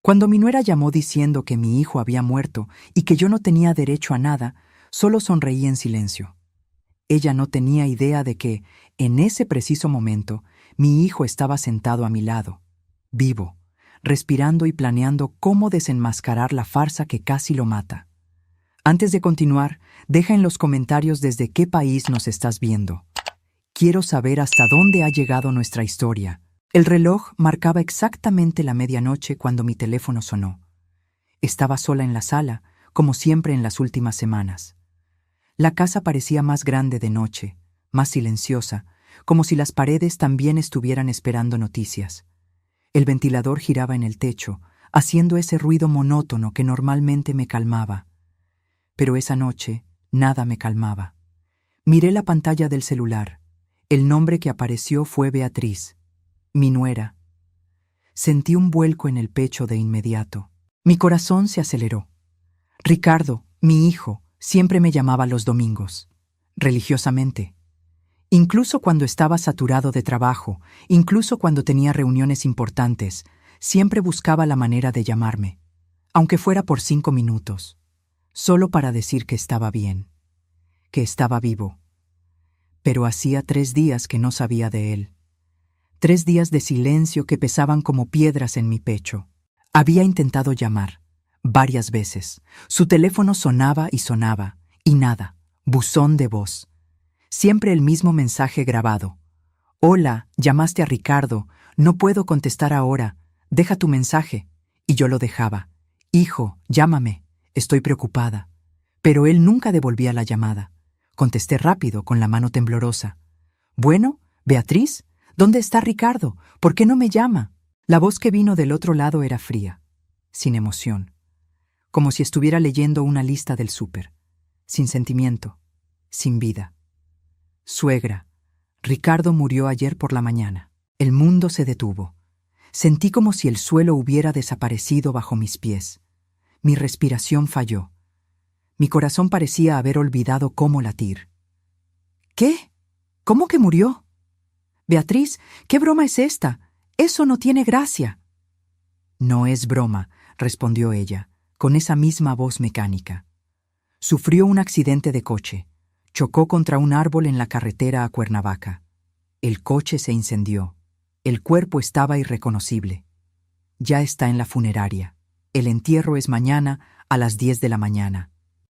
Cuando mi nuera llamó diciendo que mi hijo había muerto y que yo no tenía derecho a nada, solo sonreí en silencio. Ella no tenía idea de que, en ese preciso momento, mi hijo estaba sentado a mi lado, vivo, respirando y planeando cómo desenmascarar la farsa que casi lo mata. Antes de continuar, deja en los comentarios desde qué país nos estás viendo. Quiero saber hasta dónde ha llegado nuestra historia. El reloj marcaba exactamente la medianoche cuando mi teléfono sonó. Estaba sola en la sala, como siempre en las últimas semanas. La casa parecía más grande de noche, más silenciosa, como si las paredes también estuvieran esperando noticias. El ventilador giraba en el techo, haciendo ese ruido monótono que normalmente me calmaba. Pero esa noche, nada me calmaba. Miré la pantalla del celular. El nombre que apareció fue Beatriz, mi nuera. Sentí un vuelco en el pecho de inmediato. Mi corazón se aceleró. Ricardo, mi hijo, siempre me llamaba los domingos, religiosamente. Incluso cuando estaba saturado de trabajo, incluso cuando tenía reuniones importantes, siempre buscaba la manera de llamarme, aunque fuera por 5 minutos, solo para decir que estaba bien, que estaba vivo. Pero hacía 3 días que no sabía de él. 3 días de silencio que pesaban como piedras en mi pecho. Había intentado llamar, varias veces. Su teléfono sonaba, y nada, buzón de voz. Siempre el mismo mensaje grabado. Hola, llamaste a Ricardo, no puedo contestar ahora, deja tu mensaje. Y yo lo dejaba. Hijo, llámame, estoy preocupada. Pero él nunca devolvía la llamada. Contesté rápido, con la mano temblorosa. Bueno, Beatriz, ¿dónde está Ricardo? ¿Por qué no me llama? La voz que vino del otro lado era fría, sin emoción, como si estuviera leyendo una lista del súper, sin sentimiento, sin vida. Suegra, Ricardo murió ayer por la mañana. El mundo se detuvo. Sentí como si el suelo hubiera desaparecido bajo mis pies. Mi respiración falló. Mi corazón parecía haber olvidado cómo latir. ¿Qué? ¿Cómo que murió? Beatriz, ¿qué broma es esta? Eso no tiene gracia. No es broma, respondió ella, con esa misma voz mecánica. Sufrió un accidente de coche. Chocó contra un árbol en la carretera a Cuernavaca. El coche se incendió. El cuerpo estaba irreconocible. Ya está en la funeraria. El entierro es mañana a las 10 de la mañana.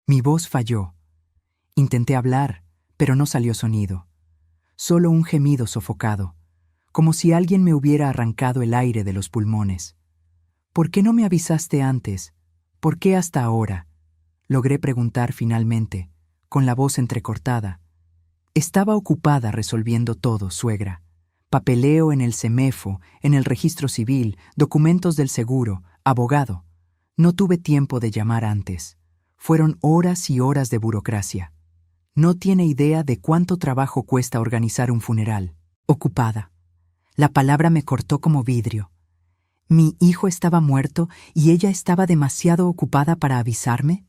Mi voz falló. Intenté hablar, pero no salió sonido. Solo un gemido sofocado, como si alguien me hubiera arrancado el aire de los pulmones. ¿Por qué no me avisaste antes? ¿Por qué hasta ahora? Logré preguntar finalmente, con la voz entrecortada. Estaba ocupada resolviendo todo, suegra. Papeleo en el CEMEFO, en el registro civil, documentos del seguro, abogado. No tuve tiempo de llamar antes. Fueron horas y horas de burocracia. No tiene idea de cuánto trabajo cuesta organizar un funeral. Ocupada. La palabra me cortó como vidrio. ¿Mi hijo estaba muerto y ella estaba demasiado ocupada para avisarme?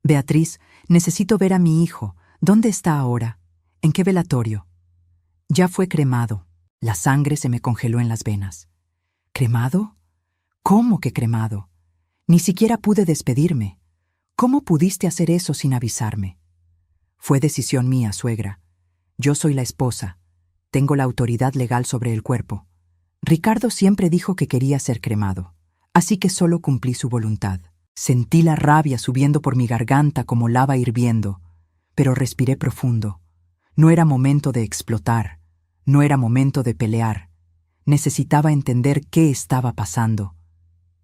Beatriz, necesito ver a mi hijo. ¿Dónde está ahora? ¿En qué velatorio? Ya fue cremado. La sangre se me congeló en las venas. ¿Cremado? ¿Cómo que cremado? Ni siquiera pude despedirme. ¿Cómo pudiste hacer eso sin avisarme? Fue decisión mía, suegra. Yo soy la esposa. Tengo la autoridad legal sobre el cuerpo. Ricardo siempre dijo que quería ser cremado, así que solo cumplí su voluntad. Sentí la rabia subiendo por mi garganta como lava hirviendo, pero respiré profundo. No era momento de explotar, no era momento de pelear. Necesitaba entender qué estaba pasando.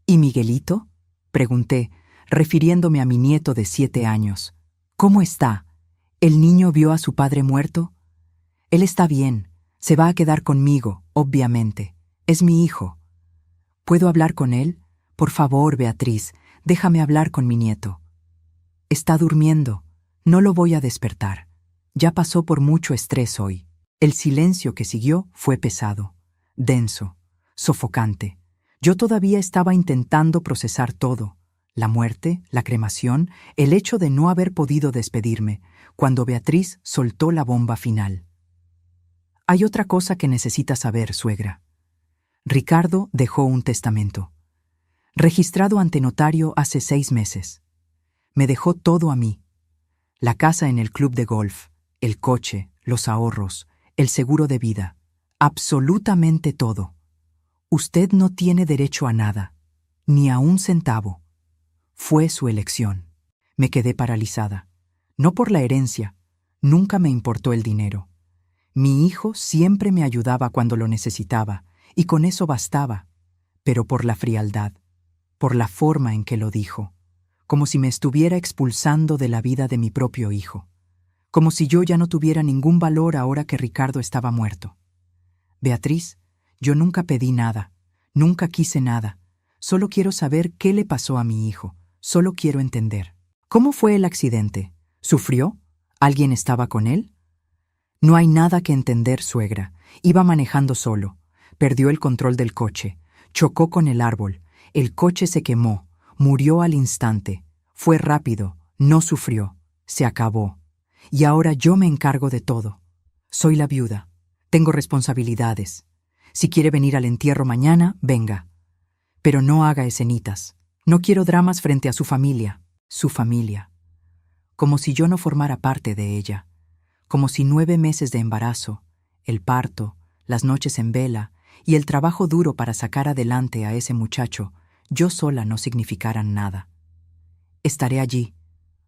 ¿Y Miguelito? Pregunté, refiriéndome a mi nieto de 7 años. ¿Cómo está? ¿El niño vio a su padre muerto? Él está bien. Se va a quedar conmigo, obviamente. Es mi hijo. ¿Puedo hablar con él? Por favor, Beatriz, déjame hablar con mi nieto. Está durmiendo. No lo voy a despertar. Ya pasó por mucho estrés hoy. El silencio que siguió fue pesado, denso, sofocante. Yo todavía estaba intentando procesar todo. La muerte, la cremación, el hecho de no haber podido despedirme, cuando Beatriz soltó la bomba final. Hay otra cosa que necesitas saber, suegra. Ricardo dejó un testamento. registrado ante notario hace 6 meses. Me dejó todo a mí. La casa en el club de golf, el coche, los ahorros, el seguro de vida, absolutamente todo. Usted no tiene derecho a nada, ni a un centavo. Fue su elección. Me quedé paralizada. No por la herencia, nunca me importó el dinero. Mi hijo siempre me ayudaba cuando lo necesitaba, y con eso bastaba, pero por la frialdad, por la forma en que lo dijo, como si me estuviera expulsando de la vida de mi propio hijo, como si yo ya no tuviera ningún valor ahora que Ricardo estaba muerto. Beatriz, yo nunca pedí nada, nunca quise nada, solo quiero saber qué le pasó a mi hijo, solo quiero entender. ¿Cómo fue el accidente? ¿Sufrió? ¿Alguien estaba con él? No hay nada que entender, suegra. Iba manejando solo. Perdió el control del coche. Chocó con el árbol. El coche se quemó. Murió al instante. Fue rápido. No sufrió. Se acabó. Y ahora yo me encargo de todo. Soy la viuda. Tengo responsabilidades. Si quiere venir al entierro mañana, venga. Pero no haga escenitas. No quiero dramas frente a su familia. Su familia. Como si yo no formara parte de ella. Como si 9 meses de embarazo, el parto, las noches en vela y el trabajo duro para sacar adelante a ese muchacho, yo sola no significaran nada. Estaré allí,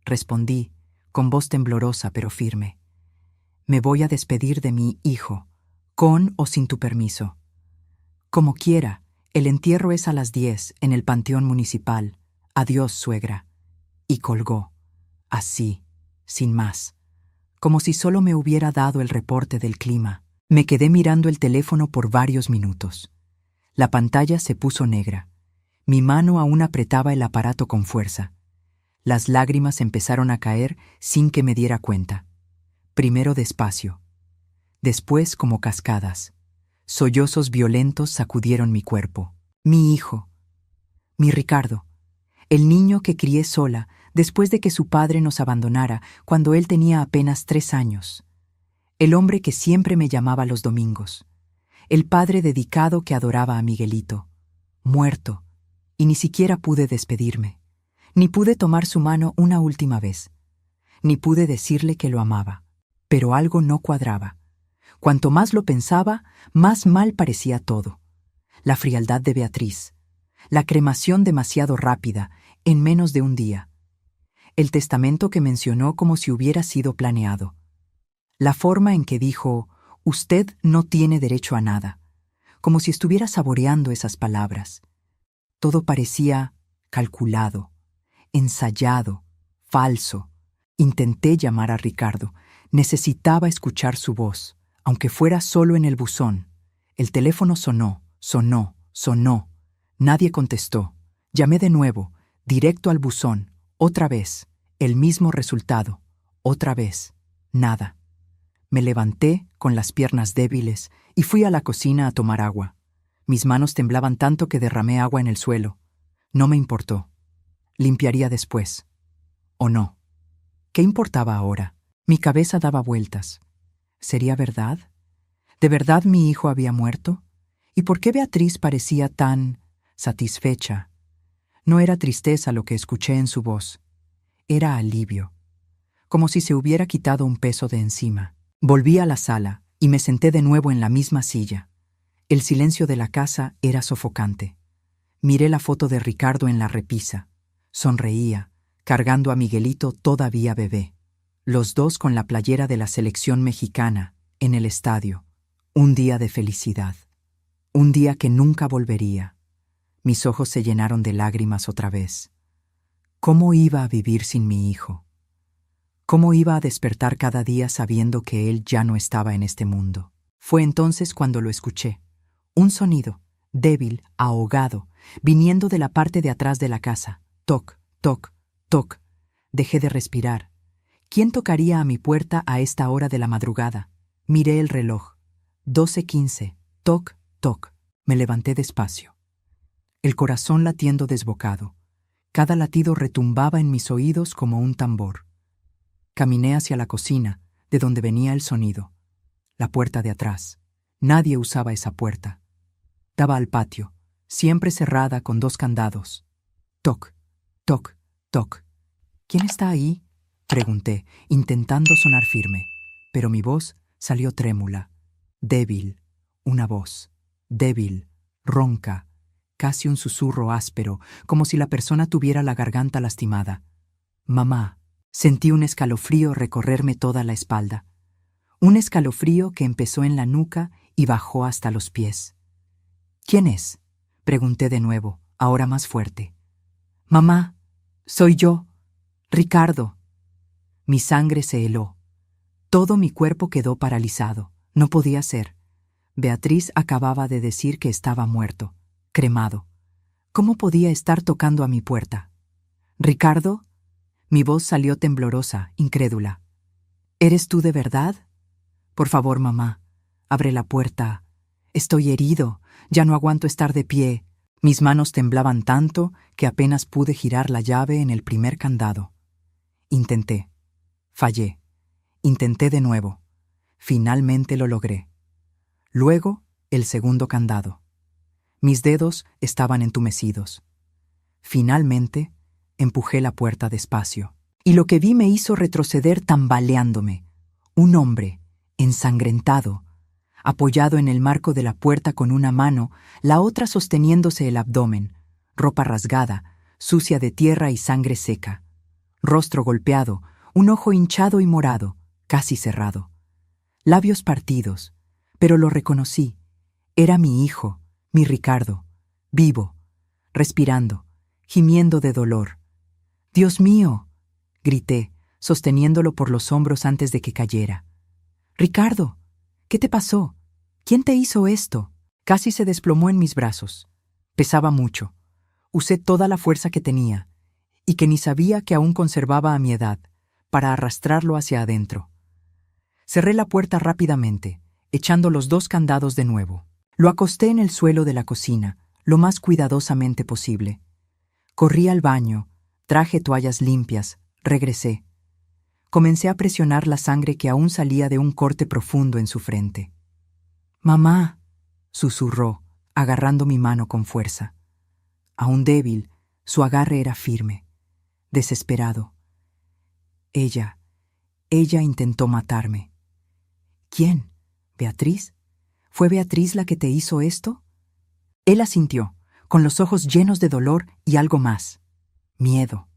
respondí, con voz temblorosa pero firme. Me voy a despedir de mi hijo, con o sin tu permiso. Como quiera, el entierro es a las 10 en el panteón municipal. Adiós, suegra. Y colgó, así, sin más. Como si solo me hubiera dado el reporte del clima. Me quedé mirando el teléfono por varios minutos. La pantalla se puso negra. Mi mano aún apretaba el aparato con fuerza. Las lágrimas empezaron a caer sin que me diera cuenta. Primero despacio. Después como cascadas. Sollozos violentos sacudieron mi cuerpo. Mi hijo. Mi Ricardo. El niño que crié sola después de que su padre nos abandonara cuando él tenía apenas 3 años. El hombre que siempre me llamaba los domingos. El padre dedicado que adoraba a Miguelito. Muerto, y ni siquiera pude despedirme. Ni pude tomar su mano una última vez. Ni pude decirle que lo amaba. Pero algo no cuadraba. Cuanto más lo pensaba, más mal parecía todo. La frialdad de Beatriz. La cremación demasiado rápida, en menos de un día. El testamento que mencionó como si hubiera sido planeado. La forma en que dijo, usted no tiene derecho a nada, como si estuviera saboreando esas palabras. Todo parecía calculado, ensayado, falso. Intenté llamar a Ricardo. Necesitaba escuchar su voz, aunque fuera solo en el buzón. El teléfono sonó, sonó, sonó. Nadie contestó. Llamé de nuevo, directo al buzón. Otra vez, el mismo resultado. Otra vez, nada. Me levanté con las piernas débiles y fui a la cocina a tomar agua. Mis manos temblaban tanto que derramé agua en el suelo. No me importó. Limpiaría después. ¿O no? ¿Qué importaba ahora? Mi cabeza daba vueltas. ¿Sería verdad? ¿De verdad mi hijo había muerto? ¿Y por qué Beatriz parecía tan satisfecha? No era tristeza lo que escuché en su voz. Era alivio. Como si se hubiera quitado un peso de encima. Volví a la sala y me senté de nuevo en la misma silla. El silencio de la casa era sofocante. Miré la foto de Ricardo en la repisa. Sonreía, cargando a Miguelito todavía bebé. Los dos con la playera de la selección mexicana, en el estadio. Un día de felicidad. Un día que nunca volvería. Mis ojos se llenaron de lágrimas otra vez. ¿Cómo iba a vivir sin mi hijo? ¿Cómo iba a despertar cada día sabiendo que él ya no estaba en este mundo? Fue entonces cuando lo escuché. Un sonido, débil, ahogado, viniendo de la parte de atrás de la casa. Toc, toc, toc. Dejé de respirar. ¿Quién tocaría a mi puerta a esta hora de la madrugada? Miré el reloj. 12:15. Toc, toc. Me levanté despacio. El corazón latiendo desbocado. Cada latido retumbaba en mis oídos como un tambor. Caminé hacia la cocina, de donde venía el sonido. La puerta de atrás. Nadie usaba esa puerta. Daba al patio. siempre cerrada con 2 candados. Toc, toc, toc. ¿Quién está ahí?, pregunté, intentando sonar firme, pero mi voz salió trémula, débil, una voz, débil, ronca, casi un susurro áspero, como si la persona tuviera la garganta lastimada. Mamá. Sentí un escalofrío recorrerme toda la espalda. Un escalofrío que empezó en la nuca y bajó hasta los pies. ¿Quién es?, pregunté de nuevo, ahora más fuerte. Mamá, soy yo, Ricardo. Mi sangre se heló. Todo mi cuerpo quedó paralizado. No podía ser. Beatriz acababa de decir que estaba muerto, cremado. ¿Cómo podía estar tocando a mi puerta? ¿Ricardo? Mi voz salió temblorosa, incrédula. ¿Eres tú de verdad? Por favor, mamá, abre la puerta. Estoy herido, ya no aguanto estar de pie. Mis manos temblaban tanto que apenas pude girar la llave en el primer candado. Intenté. Fallé. Intenté de nuevo. Finalmente lo logré. Luego, el segundo candado. Mis dedos estaban entumecidos. Finalmente, empujé la puerta despacio. Y lo que vi me hizo retroceder tambaleándome. Un hombre, ensangrentado, apoyado en el marco de la puerta con una mano, la otra sosteniéndose el abdomen, ropa rasgada, sucia de tierra y sangre seca. Rostro golpeado, un ojo hinchado y morado, casi cerrado. Labios partidos, pero lo reconocí. Era mi hijo, mi Ricardo, vivo, respirando, gimiendo de dolor. «¡Dios mío!», grité, sosteniéndolo por los hombros antes de que cayera. «Ricardo, ¿qué te pasó? ¿Quién te hizo esto?». Casi se desplomó en mis brazos. Pesaba mucho. Usé toda la fuerza que tenía, y que ni sabía que aún conservaba a mi edad, para arrastrarlo hacia adentro. Cerré la puerta rápidamente, echando los 2 candados de nuevo. Lo acosté en el suelo de la cocina, lo más cuidadosamente posible. Corrí al baño, traje toallas limpias, regresé. Comencé a presionar la sangre que aún salía de un corte profundo en su frente. «Mamá», susurró, agarrando mi mano con fuerza. Aún débil, su agarre era firme, desesperado. Ella intentó matarme. ¿Quién? ¿Beatriz? ¿Fue Beatriz la que te hizo esto? Él asintió, con los ojos llenos de dolor y algo más. Miedo.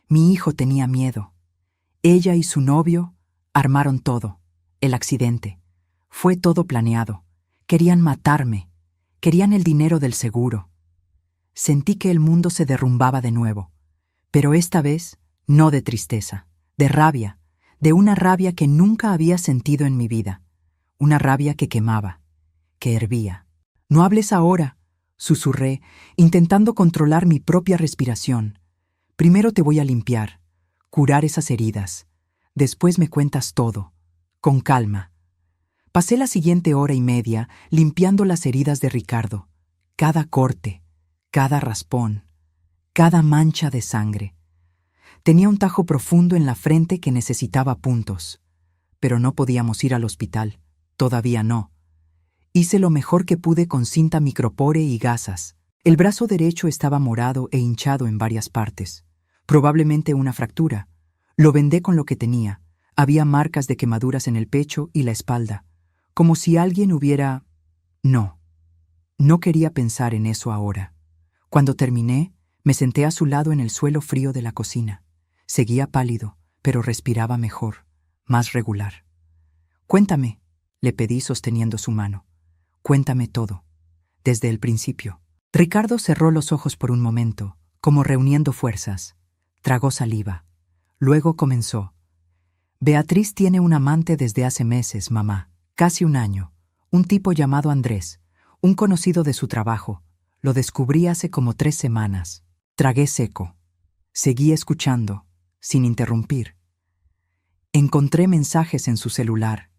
Mi hijo tenía miedo. Ella y su novio armaron todo. El accidente. Fue todo planeado. Querían matarme. Querían el dinero del seguro. Sentí que el mundo se derrumbaba de nuevo. Pero esta vez, no de tristeza, de rabia, de una rabia que nunca había sentido en mi vida. Una rabia que quemaba, que hervía. «No hables ahora», susurré, intentando controlar mi propia respiración. «Primero te voy a limpiar, curar esas heridas. Después me cuentas todo, con calma». Pasé la siguiente hora y media limpiando las heridas de Ricardo, cada corte, cada raspón, cada mancha de sangre. Tenía un tajo profundo en la frente que necesitaba puntos, pero no podíamos ir al hospital, todavía no. Hice lo mejor que pude con cinta micropore y gasas. El brazo derecho estaba morado e hinchado en varias partes, probablemente una fractura. Lo vendé con lo que tenía. Había marcas de quemaduras en el pecho y la espalda, como si alguien hubiera... No quería pensar en eso ahora. Cuando terminé, me senté a su lado en el suelo frío de la cocina. Seguía pálido, pero respiraba mejor, más regular. «Cuéntame», le pedí sosteniendo su mano. «Cuéntame todo, desde el principio». Ricardo cerró los ojos por un momento, como reuniendo fuerzas. Tragó saliva. Luego comenzó. «Beatriz tiene un amante desde hace meses, mamá. Casi un año. Un tipo llamado Andrés, un conocido de su trabajo. Lo descubrí hace como 3 semanas». Tragué seco. Seguí escuchando, sin interrumpir. Encontré mensajes en su celular.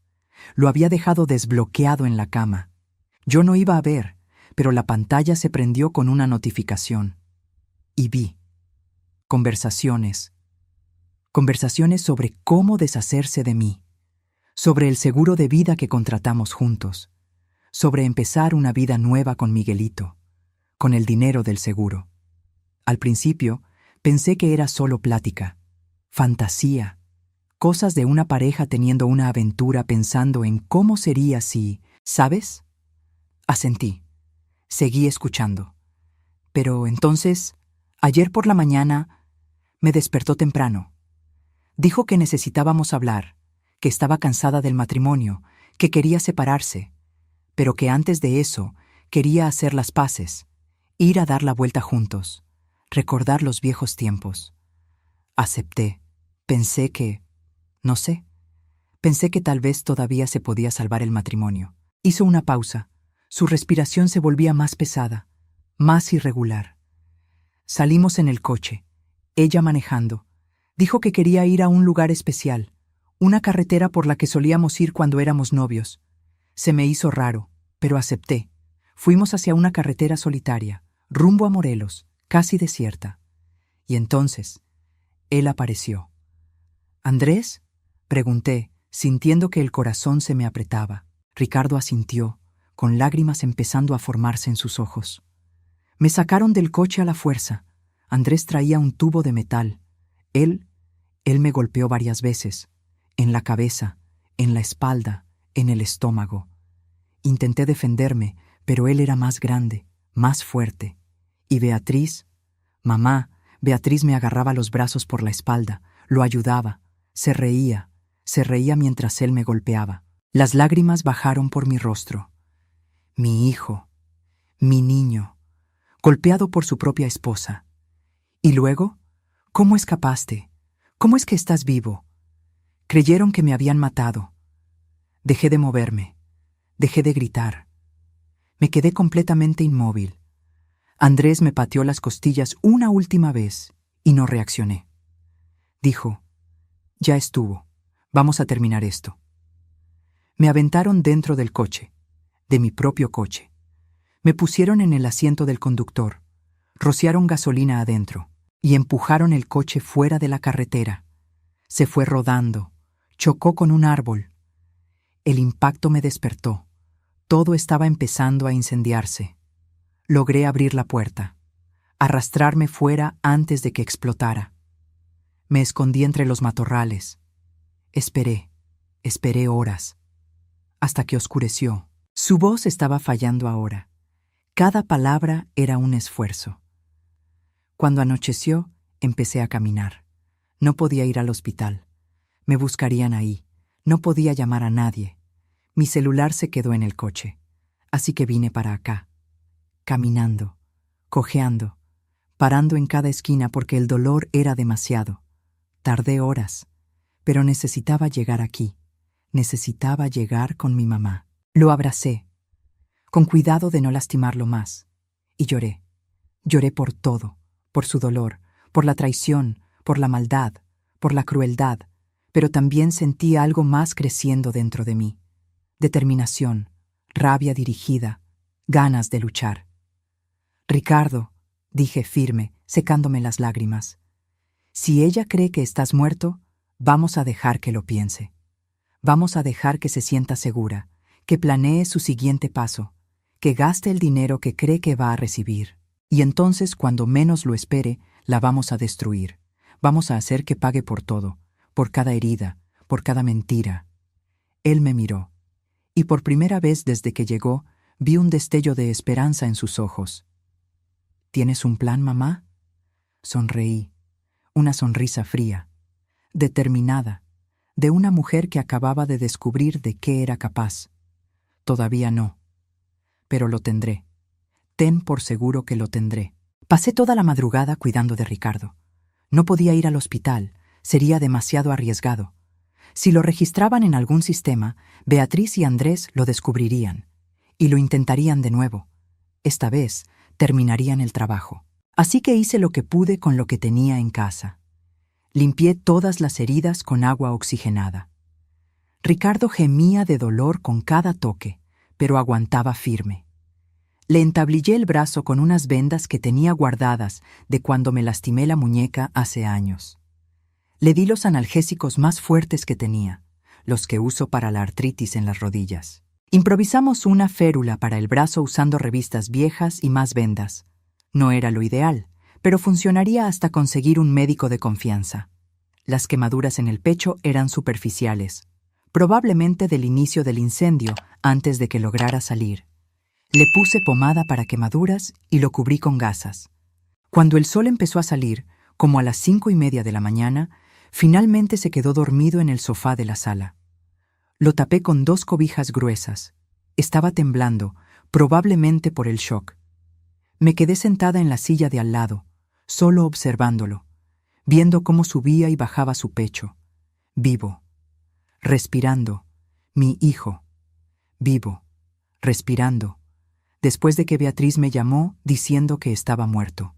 Lo había dejado desbloqueado en la cama. Yo no iba a ver, pero la pantalla se prendió con una notificación. Y vi. Conversaciones sobre cómo deshacerse de mí, sobre el seguro de vida que contratamos juntos, sobre empezar una vida nueva con Miguelito. con el dinero del seguro. Al principio, pensé que era solo plática, fantasía, cosas de una pareja teniendo una aventura pensando en cómo sería si, ¿sabes? Asentí. Seguí escuchando. Pero entonces, ayer por la mañana, me despertó temprano. Dijo que necesitábamos hablar, que estaba cansada del matrimonio, que quería separarse, pero que antes de eso quería hacer las paces, ir a dar la vuelta juntos, recordar los viejos tiempos. Acepté. Pensé que, no sé, pensé que tal vez todavía se podía salvar el matrimonio. Hizo una pausa. Su respiración se volvía más pesada, más irregular. Salimos en el coche, ella manejando. Dijo que quería ir a un lugar especial, una carretera por la que solíamos ir cuando éramos novios. Se me hizo raro, pero acepté. Fuimos hacia una carretera solitaria, rumbo a Morelos, casi desierta. Y entonces, él apareció. ¿Andrés? Pregunté, sintiendo que el corazón se me apretaba. Ricardo asintió, con lágrimas empezando a formarse en sus ojos. Me sacaron del coche a la fuerza. Andrés traía un tubo de metal. Él me golpeó varias veces, en la cabeza, en la espalda, en el estómago. Intenté defenderme, pero él era más grande, más fuerte. Y Beatriz, mamá, Beatriz me agarraba los brazos por la espalda, lo ayudaba, se reía mientras él me golpeaba. Las lágrimas bajaron por mi rostro. Mi hijo, mi niño, golpeado por su propia esposa. ¿Y luego? ¿Cómo escapaste? ¿Cómo es que estás vivo? Creyeron que me habían matado. Dejé de moverme, dejé de gritar. Me quedé completamente inmóvil. Andrés me pateó las costillas una última vez y no reaccioné. Dijo, ya estuvo, vamos a terminar esto. Me aventaron dentro del coche, de mi propio coche. Me pusieron en el asiento del conductor, rociaron gasolina adentro y empujaron el coche fuera de la carretera. Se fue rodando, chocó con un árbol. El impacto me despertó. Todo estaba empezando a incendiarse. Logré abrir la puerta, arrastrarme fuera antes de que explotara. Me escondí entre los matorrales. Esperé horas, hasta que oscureció. Su voz estaba fallando ahora. Cada palabra era un esfuerzo. Cuando anocheció, empecé a caminar. No podía ir al hospital. Me buscarían ahí. No podía llamar a nadie. Mi celular se quedó en el coche. Así que vine para acá. Caminando, cojeando, parando en cada esquina porque el dolor era demasiado. Tardé horas, pero necesitaba llegar aquí. Necesitaba llegar con mi mamá. Lo abracé, con cuidado de no lastimarlo más, y lloré. Lloré por todo, por su dolor, por la traición, por la maldad, por la crueldad, pero también sentí algo más creciendo dentro de mí. Determinación, rabia dirigida, ganas de luchar. Ricardo, dije firme, secándome las lágrimas, si ella cree que estás muerto, vamos a dejar que lo piense. Vamos a dejar que se sienta segura, que planee su siguiente paso, que gaste el dinero que cree que va a recibir. Y entonces, cuando menos lo espere, la vamos a destruir. Vamos a hacer que pague por todo, por cada herida, por cada mentira. Él me miró, y por primera vez desde que llegó, vi un destello de esperanza en sus ojos. ¿Tienes un plan, mamá? Sonreí, una sonrisa fría, determinada, de una mujer que acababa de descubrir de qué era capaz. Todavía no, pero lo tendré. Ten por seguro que lo tendré. Pasé toda la madrugada cuidando de Ricardo. No podía ir al hospital, sería demasiado arriesgado. Si lo registraban en algún sistema, Beatriz y Andrés lo descubrirían, y lo intentarían de nuevo. Esta vez terminarían el trabajo. Así que hice lo que pude con lo que tenía en casa. Limpié todas las heridas con agua oxigenada. Ricardo gemía de dolor con cada toque, pero aguantaba firme. Le entablillé el brazo con unas vendas que tenía guardadas de cuando me lastimé la muñeca hace años. Le di los analgésicos más fuertes que tenía, los que uso para la artritis en las rodillas. Improvisamos una férula para el brazo usando revistas viejas y más vendas. No era lo ideal, pero funcionaría hasta conseguir un médico de confianza. Las quemaduras en el pecho eran superficiales, probablemente del inicio del incendio antes de que lograra salir. Le puse pomada para quemaduras y lo cubrí con gasas. Cuando el sol empezó a salir, como a las 5:30 de la mañana, finalmente se quedó dormido en el sofá de la sala. Lo tapé con 2 cobijas gruesas. Estaba temblando, probablemente por el shock. Me quedé sentada en la silla de al lado, solo observándolo, viendo cómo subía y bajaba su pecho. Vivo. Respirando. Mi hijo. Vivo. Respirando. Después de que Beatriz me llamó diciendo que estaba muerto.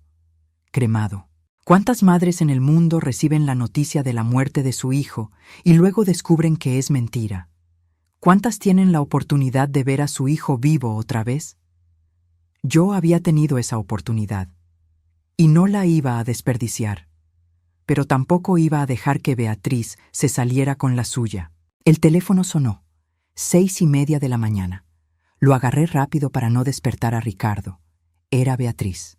Cremado. ¿Cuántas madres en el mundo reciben la noticia de la muerte de su hijo y luego descubren que es mentira? ¿Cuántas tienen la oportunidad de ver a su hijo vivo otra vez? Yo había tenido esa oportunidad, y no la iba a desperdiciar, pero tampoco iba a dejar que Beatriz se saliera con la suya. El teléfono sonó, 6:30 de la mañana. Lo agarré rápido para no despertar a Ricardo. Era Beatriz.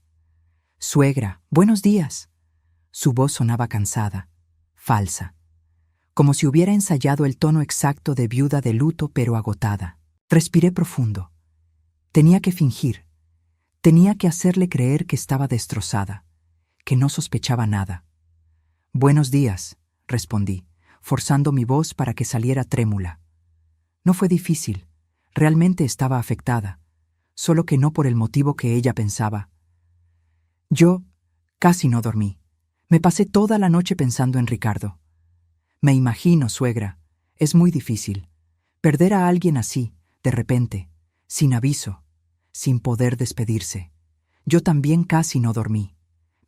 «Suegra, buenos días». Su voz sonaba cansada, falsa, como si hubiera ensayado el tono exacto de viuda de luto pero agotada. Respiré profundo. Tenía que fingir. Tenía que hacerle creer que estaba destrozada, que no sospechaba nada. «Buenos días», respondí, forzando mi voz para que saliera trémula. No fue difícil. Realmente estaba afectada, solo que no por el motivo que ella pensaba. Yo casi no dormí. Me pasé toda la noche pensando en Ricardo. Me imagino, suegra, es muy difícil. Perder a alguien así, de repente, sin aviso, sin poder despedirse. Yo también casi no dormí.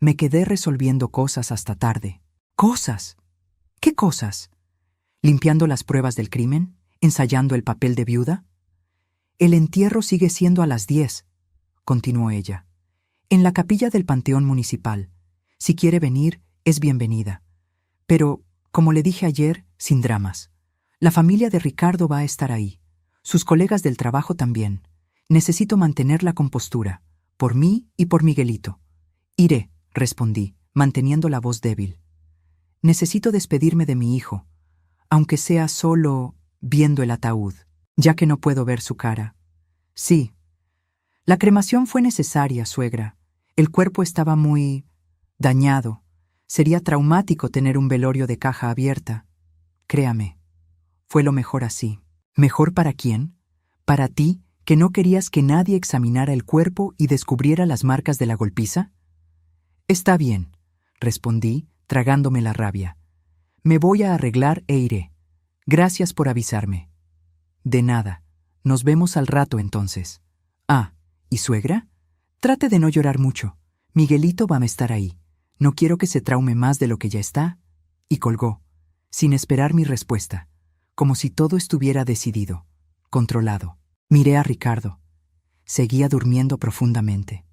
Me quedé resolviendo cosas hasta tarde. ¿Cosas? ¿Qué cosas? ¿Limpiando las pruebas del crimen? ¿Ensayando el papel de viuda? El entierro sigue siendo a las 10, continuó ella. En la capilla del Panteón Municipal. Si quiere venir, es bienvenida. Pero, como le dije ayer, sin dramas. La familia de Ricardo va a estar ahí. Sus colegas del trabajo también. Necesito mantener la compostura, por mí y por Miguelito. Iré, respondí, manteniendo la voz débil. Necesito despedirme de mi hijo, aunque sea solo viendo el ataúd, ya que no puedo ver su cara. Sí. La cremación fue necesaria, suegra. El cuerpo estaba muy dañado. Sería traumático tener un velorio de caja abierta. Créame, fue lo mejor así. ¿Mejor para quién? ¿Para ti, que no querías que nadie examinara el cuerpo y descubriera las marcas de la golpiza? Está bien, respondí, tragándome la rabia. Me voy a arreglar e iré. Gracias por avisarme. De nada. Nos vemos al rato entonces. Ah, ¿y suegra? Trate de no llorar mucho. Miguelito va a estar ahí. No quiero que se traume más de lo que ya está. Y colgó, sin esperar mi respuesta, como si todo estuviera decidido, controlado. Miré a Ricardo. Seguía durmiendo profundamente.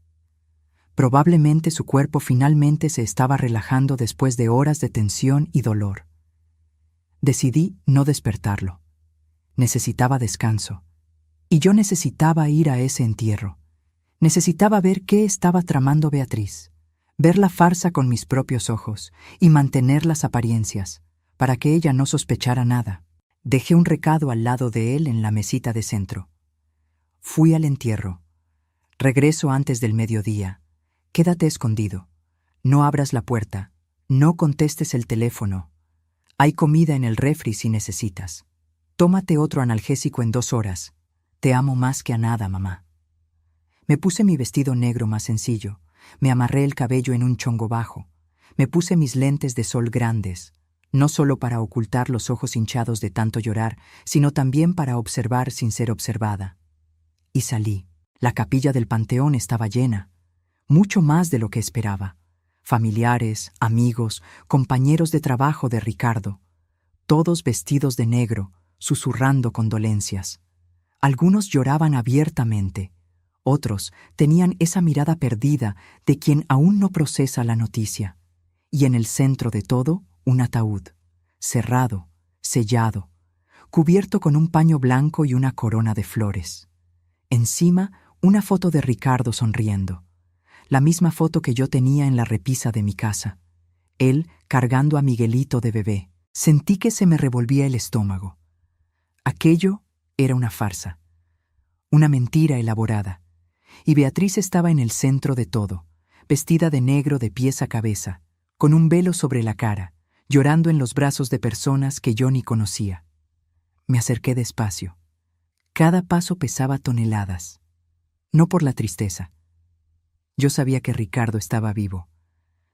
Probablemente su cuerpo finalmente se estaba relajando después de horas de tensión y dolor. Decidí no despertarlo. Necesitaba descanso. Y yo necesitaba ir a ese entierro. Necesitaba ver qué estaba tramando Beatriz, ver la farsa con mis propios ojos y mantener las apariencias, para que ella no sospechara nada. Dejé un recado al lado de él en la mesita de centro. Fui al entierro. Regreso antes del mediodía. Quédate escondido. No abras la puerta. No contestes el teléfono. Hay comida en el refri si necesitas. Tómate otro analgésico en 2 horas. Te amo más que a nada, mamá. Me puse mi vestido negro más sencillo. Me amarré el cabello en un chongo bajo. Me puse mis lentes de sol grandes, no solo para ocultar los ojos hinchados de tanto llorar, sino también para observar sin ser observada. Y salí. La capilla del panteón estaba llena, mucho más de lo que esperaba. Familiares, amigos, compañeros de trabajo de Ricardo, todos vestidos de negro, susurrando condolencias. Algunos lloraban abiertamente, otros tenían esa mirada perdida de quien aún no procesa la noticia. Y en el centro de todo, un ataúd, cerrado, sellado, cubierto con un paño blanco y una corona de flores. Encima, una foto de Ricardo sonriendo, la misma foto que yo tenía en la repisa de mi casa. Él cargando a Miguelito de bebé. Sentí que se me revolvía el estómago. Aquello era una farsa, una mentira elaborada, y Beatriz estaba en el centro de todo, vestida de negro de pies a cabeza, con un velo sobre la cara, llorando en los brazos de personas que yo ni conocía. Me acerqué despacio. Cada paso pesaba toneladas. No por la tristeza. Yo sabía que Ricardo estaba vivo,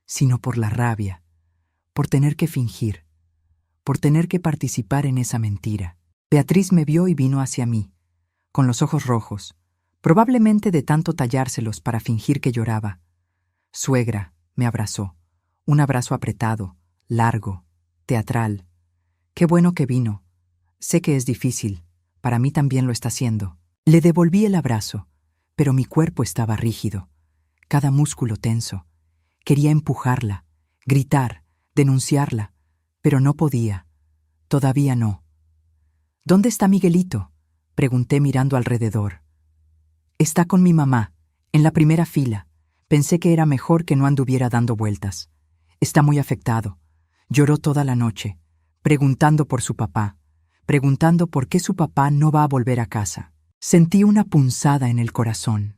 sino por la rabia, por tener que fingir, por tener que participar en esa mentira. Beatriz me vio y vino hacia mí, con los ojos rojos, probablemente de tanto tallárselos para fingir que lloraba. Suegra, me abrazó, un abrazo apretado, largo, teatral. Qué bueno que vino. Sé que es difícil, para mí también lo está haciendo. Le devolví el abrazo, pero mi cuerpo estaba rígido, cada músculo tenso. Quería empujarla, gritar, denunciarla, pero no podía. Todavía no. ¿Dónde está Miguelito?, pregunté mirando alrededor. Está con mi mamá, en la primera fila. Pensé que era mejor que no anduviera dando vueltas. Está muy afectado. Lloró toda la noche, preguntando por su papá, preguntando por qué su papá no va a volver a casa. Sentí una punzada en el corazón.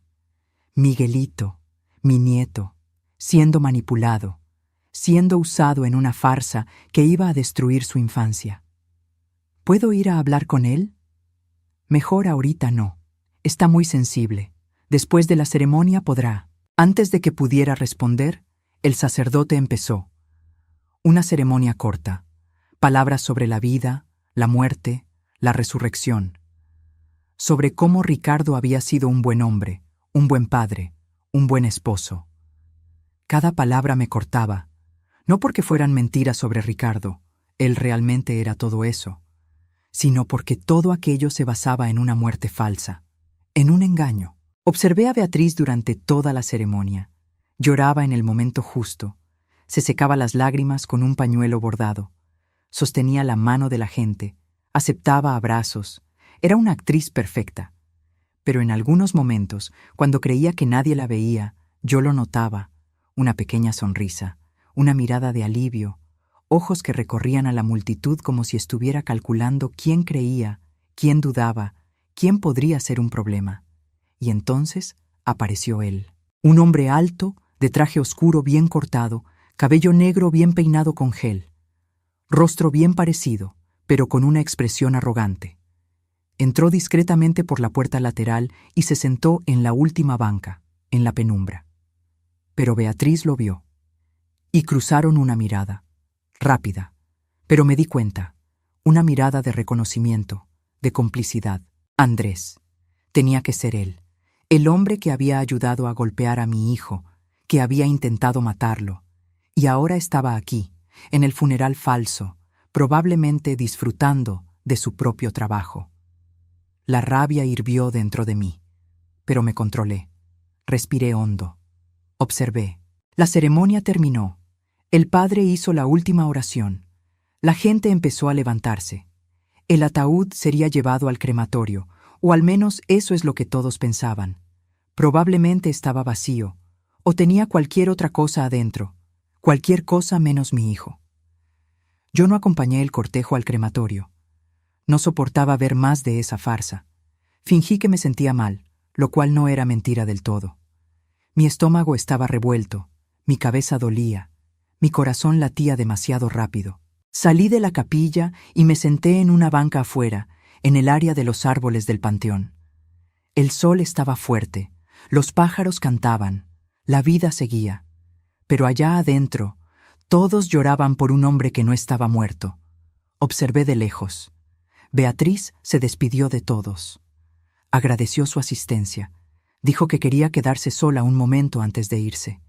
Miguelito, mi nieto, siendo manipulado, siendo usado en una farsa que iba a destruir su infancia. ¿Puedo ir a hablar con él? Mejor ahorita no. Está muy sensible. Después de la ceremonia podrá. Antes de que pudiera responder, el sacerdote empezó. Una ceremonia corta. Palabras sobre la vida, la muerte, la resurrección. Sobre cómo Ricardo había sido un buen hombre, un buen padre, un buen esposo. Cada palabra me cortaba. No porque fueran mentiras sobre Ricardo, él realmente era todo eso, sino porque todo aquello se basaba en una muerte falsa, en un engaño. Observé a Beatriz durante toda la ceremonia. Lloraba en el momento justo, se secaba las lágrimas con un pañuelo bordado, sostenía la mano de la gente, aceptaba abrazos, era una actriz perfecta. Pero en algunos momentos, cuando creía que nadie la veía, yo lo notaba, una pequeña sonrisa, una mirada de alivio, ojos que recorrían a la multitud como si estuviera calculando quién creía, quién dudaba, quién podría ser un problema. Y entonces apareció él. Un hombre alto, de traje oscuro bien cortado, cabello negro bien peinado con gel. Rostro bien parecido, pero con una expresión arrogante. Entró discretamente por la puerta lateral y se sentó en la última banca, en la penumbra. Pero Beatriz lo vio. Y cruzaron una mirada. Rápida, pero me di cuenta, una mirada de reconocimiento, de complicidad. Andrés. Tenía que ser él, el hombre que había ayudado a golpear a mi hijo, que había intentado matarlo, y ahora estaba aquí, en el funeral falso, probablemente disfrutando de su propio trabajo. La rabia hirvió dentro de mí, pero me controlé. Respiré hondo. Observé. La ceremonia terminó. El padre hizo la última oración. La gente empezó a levantarse. El ataúd sería llevado al crematorio, o al menos eso es lo que todos pensaban. Probablemente estaba vacío, o tenía cualquier otra cosa adentro, cualquier cosa menos mi hijo. Yo no acompañé el cortejo al crematorio. No soportaba ver más de esa farsa. Fingí que me sentía mal, lo cual no era mentira del todo. Mi estómago estaba revuelto, mi cabeza dolía. Mi corazón latía demasiado rápido. Salí de la capilla y me senté en una banca afuera, en el área de los árboles del panteón. El sol estaba fuerte, los pájaros cantaban, la vida seguía. Pero allá adentro, todos lloraban por un hombre que no estaba muerto. Observé de lejos. Beatriz se despidió de todos. Agradeció su asistencia. Dijo que quería quedarse sola un momento antes de irse.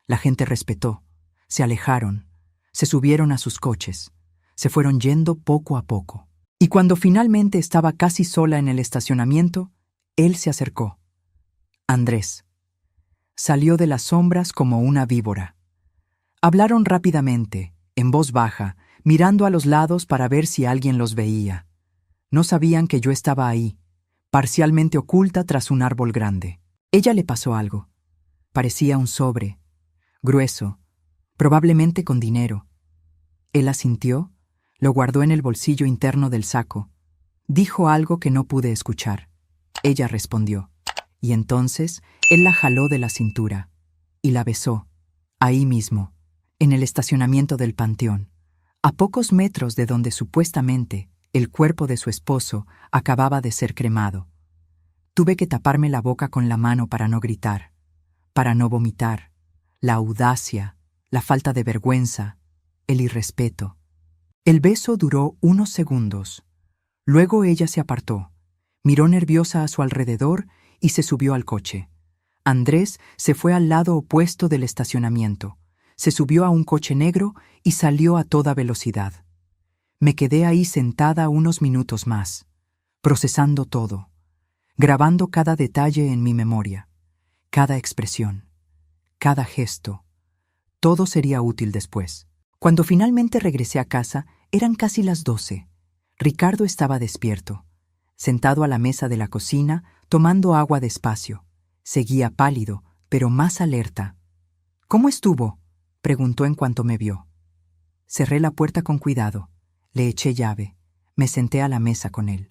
La gente respetó. Se alejaron, se subieron a sus coches, se fueron yendo poco a poco. Y cuando finalmente estaba casi sola en el estacionamiento, él se acercó. Andrés. Salió de las sombras como una víbora. Hablaron rápidamente, en voz baja, mirando a los lados para ver si alguien los veía. No sabían que yo estaba ahí, parcialmente oculta tras un árbol grande. Ella le pasó algo. Parecía un sobre, grueso, probablemente con dinero. Él asintió, lo guardó en el bolsillo interno del saco. Dijo algo que no pude escuchar. Ella respondió. Y entonces él la jaló de la cintura y la besó, ahí mismo, en el estacionamiento del panteón, a pocos metros de donde supuestamente el cuerpo de su esposo acababa de ser cremado. Tuve que taparme la boca con la mano para no gritar, para no vomitar. La audacia, la falta de vergüenza, el irrespeto. El beso duró unos segundos. Luego ella se apartó, miró nerviosa a su alrededor y se subió al coche. Andrés se fue al lado opuesto del estacionamiento, se subió a un coche negro y salió a toda velocidad. Me quedé ahí sentada unos minutos más, procesando todo, grabando cada detalle en mi memoria, cada expresión, cada gesto. Todo sería útil después. Cuando finalmente regresé a casa, eran casi las 12. Ricardo estaba despierto, sentado a la mesa de la cocina, tomando agua despacio. Seguía pálido, pero más alerta. «¿Cómo estuvo?», preguntó en cuanto me vio. Cerré la puerta con cuidado, le eché llave, me senté a la mesa con él.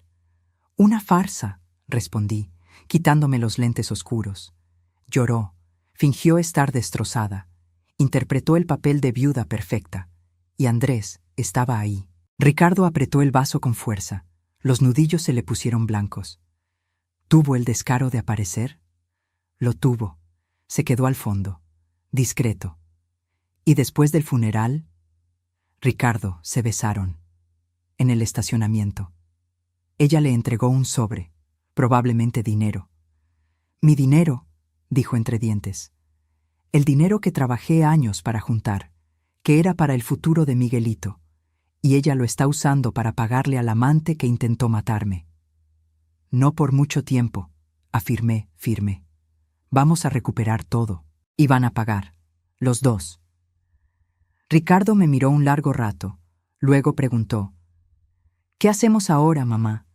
«Una farsa», respondí, quitándome los lentes oscuros. Lloró, fingió estar destrozada, interpretó el papel de viuda perfecta, y Andrés estaba ahí. Ricardo apretó el vaso con fuerza, los nudillos se le pusieron blancos. ¿Tuvo el descaro de aparecer? Lo tuvo. Se quedó al fondo, discreto. Y después del funeral, Ricardo se besaron, en el estacionamiento. Ella le entregó un sobre, probablemente dinero. «Mi dinero», dijo entre dientes. «El dinero que trabajé años para juntar, que era para el futuro de Miguelito, y ella lo está usando para pagarle al amante que intentó matarme». «No por mucho tiempo», afirmé firme. «Vamos a recuperar todo. Y van a pagar, los dos». Ricardo me miró un largo rato. Luego preguntó: «¿Qué hacemos ahora, mamá?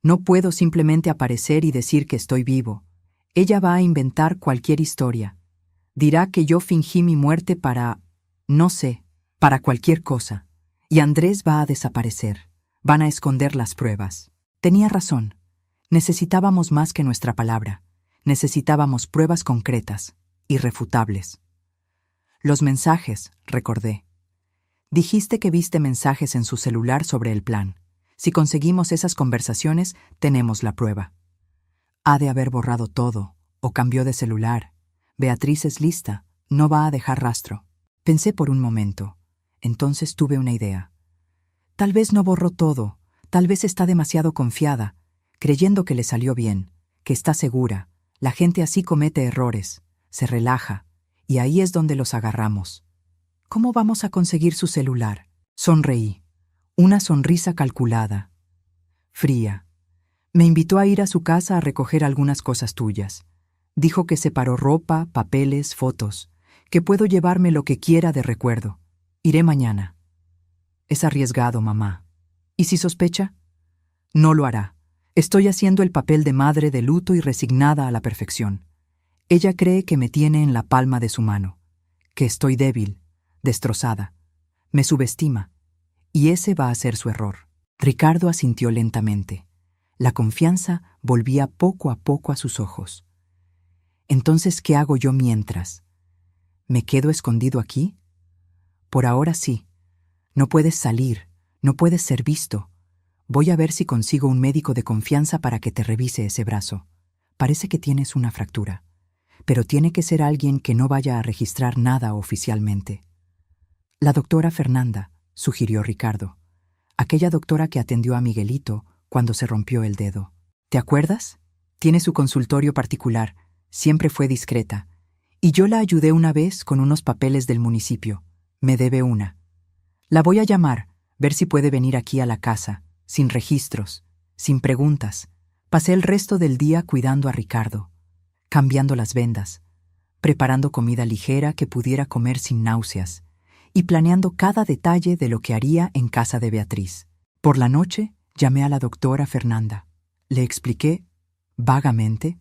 No puedo simplemente aparecer y decir que estoy vivo. Ella va a inventar cualquier historia. Dirá que yo fingí mi muerte para, no sé, para cualquier cosa. Y Andrés va a desaparecer. Van a esconder las pruebas». Tenía razón. Necesitábamos más que nuestra palabra. Necesitábamos pruebas concretas, irrefutables. «Los mensajes», recordé. «Dijiste que viste mensajes en su celular sobre el plan. Si conseguimos esas conversaciones, tenemos la prueba». «Ha de haber borrado todo, o cambió de celular. Beatriz es lista, no va a dejar rastro». Pensé por un momento. Entonces tuve una idea. Tal vez no borró todo, tal vez está demasiado confiada, creyendo que le salió bien, que está segura. La gente así comete errores, se relaja, y ahí es donde los agarramos. ¿Cómo vamos a conseguir su celular?» Sonreí. Una sonrisa calculada, fría. Me invitó a ir a su casa a recoger algunas cosas tuyas. Dijo que separó ropa, papeles, fotos, que puedo llevarme lo que quiera de recuerdo. Iré mañana. Es arriesgado, mamá. ¿Y si sospecha? No lo hará. Estoy haciendo el papel de madre de luto y resignada a la perfección. Ella cree que me tiene en la palma de su mano, que estoy débil, destrozada. Me subestima, y ese va a ser su error. Ricardo asintió lentamente. La confianza volvía poco a poco a sus ojos. «Entonces, ¿qué hago yo mientras? ¿Me quedo escondido aquí?» «Por ahora sí. No puedes salir, no puedes ser visto. Voy a ver si consigo un médico de confianza para que te revise ese brazo. Parece que tienes una fractura, pero tiene que ser alguien que no vaya a registrar nada oficialmente». «La doctora Fernanda», sugirió Ricardo. «Aquella doctora que atendió a Miguelito cuando se rompió el dedo. ¿Te acuerdas? Tiene su consultorio particular, siempre fue discreta. Y yo la ayudé una vez con unos papeles del municipio. Me debe una. La voy a llamar, ver si puede venir aquí a la casa, sin registros, sin preguntas». Pasé el resto del día cuidando a Ricardo, cambiando las vendas, preparando comida ligera que pudiera comer sin náuseas, y planeando cada detalle de lo que haría en casa de Beatriz. Por la noche, Llamé a la doctora Fernanda. Le expliqué, vagamente,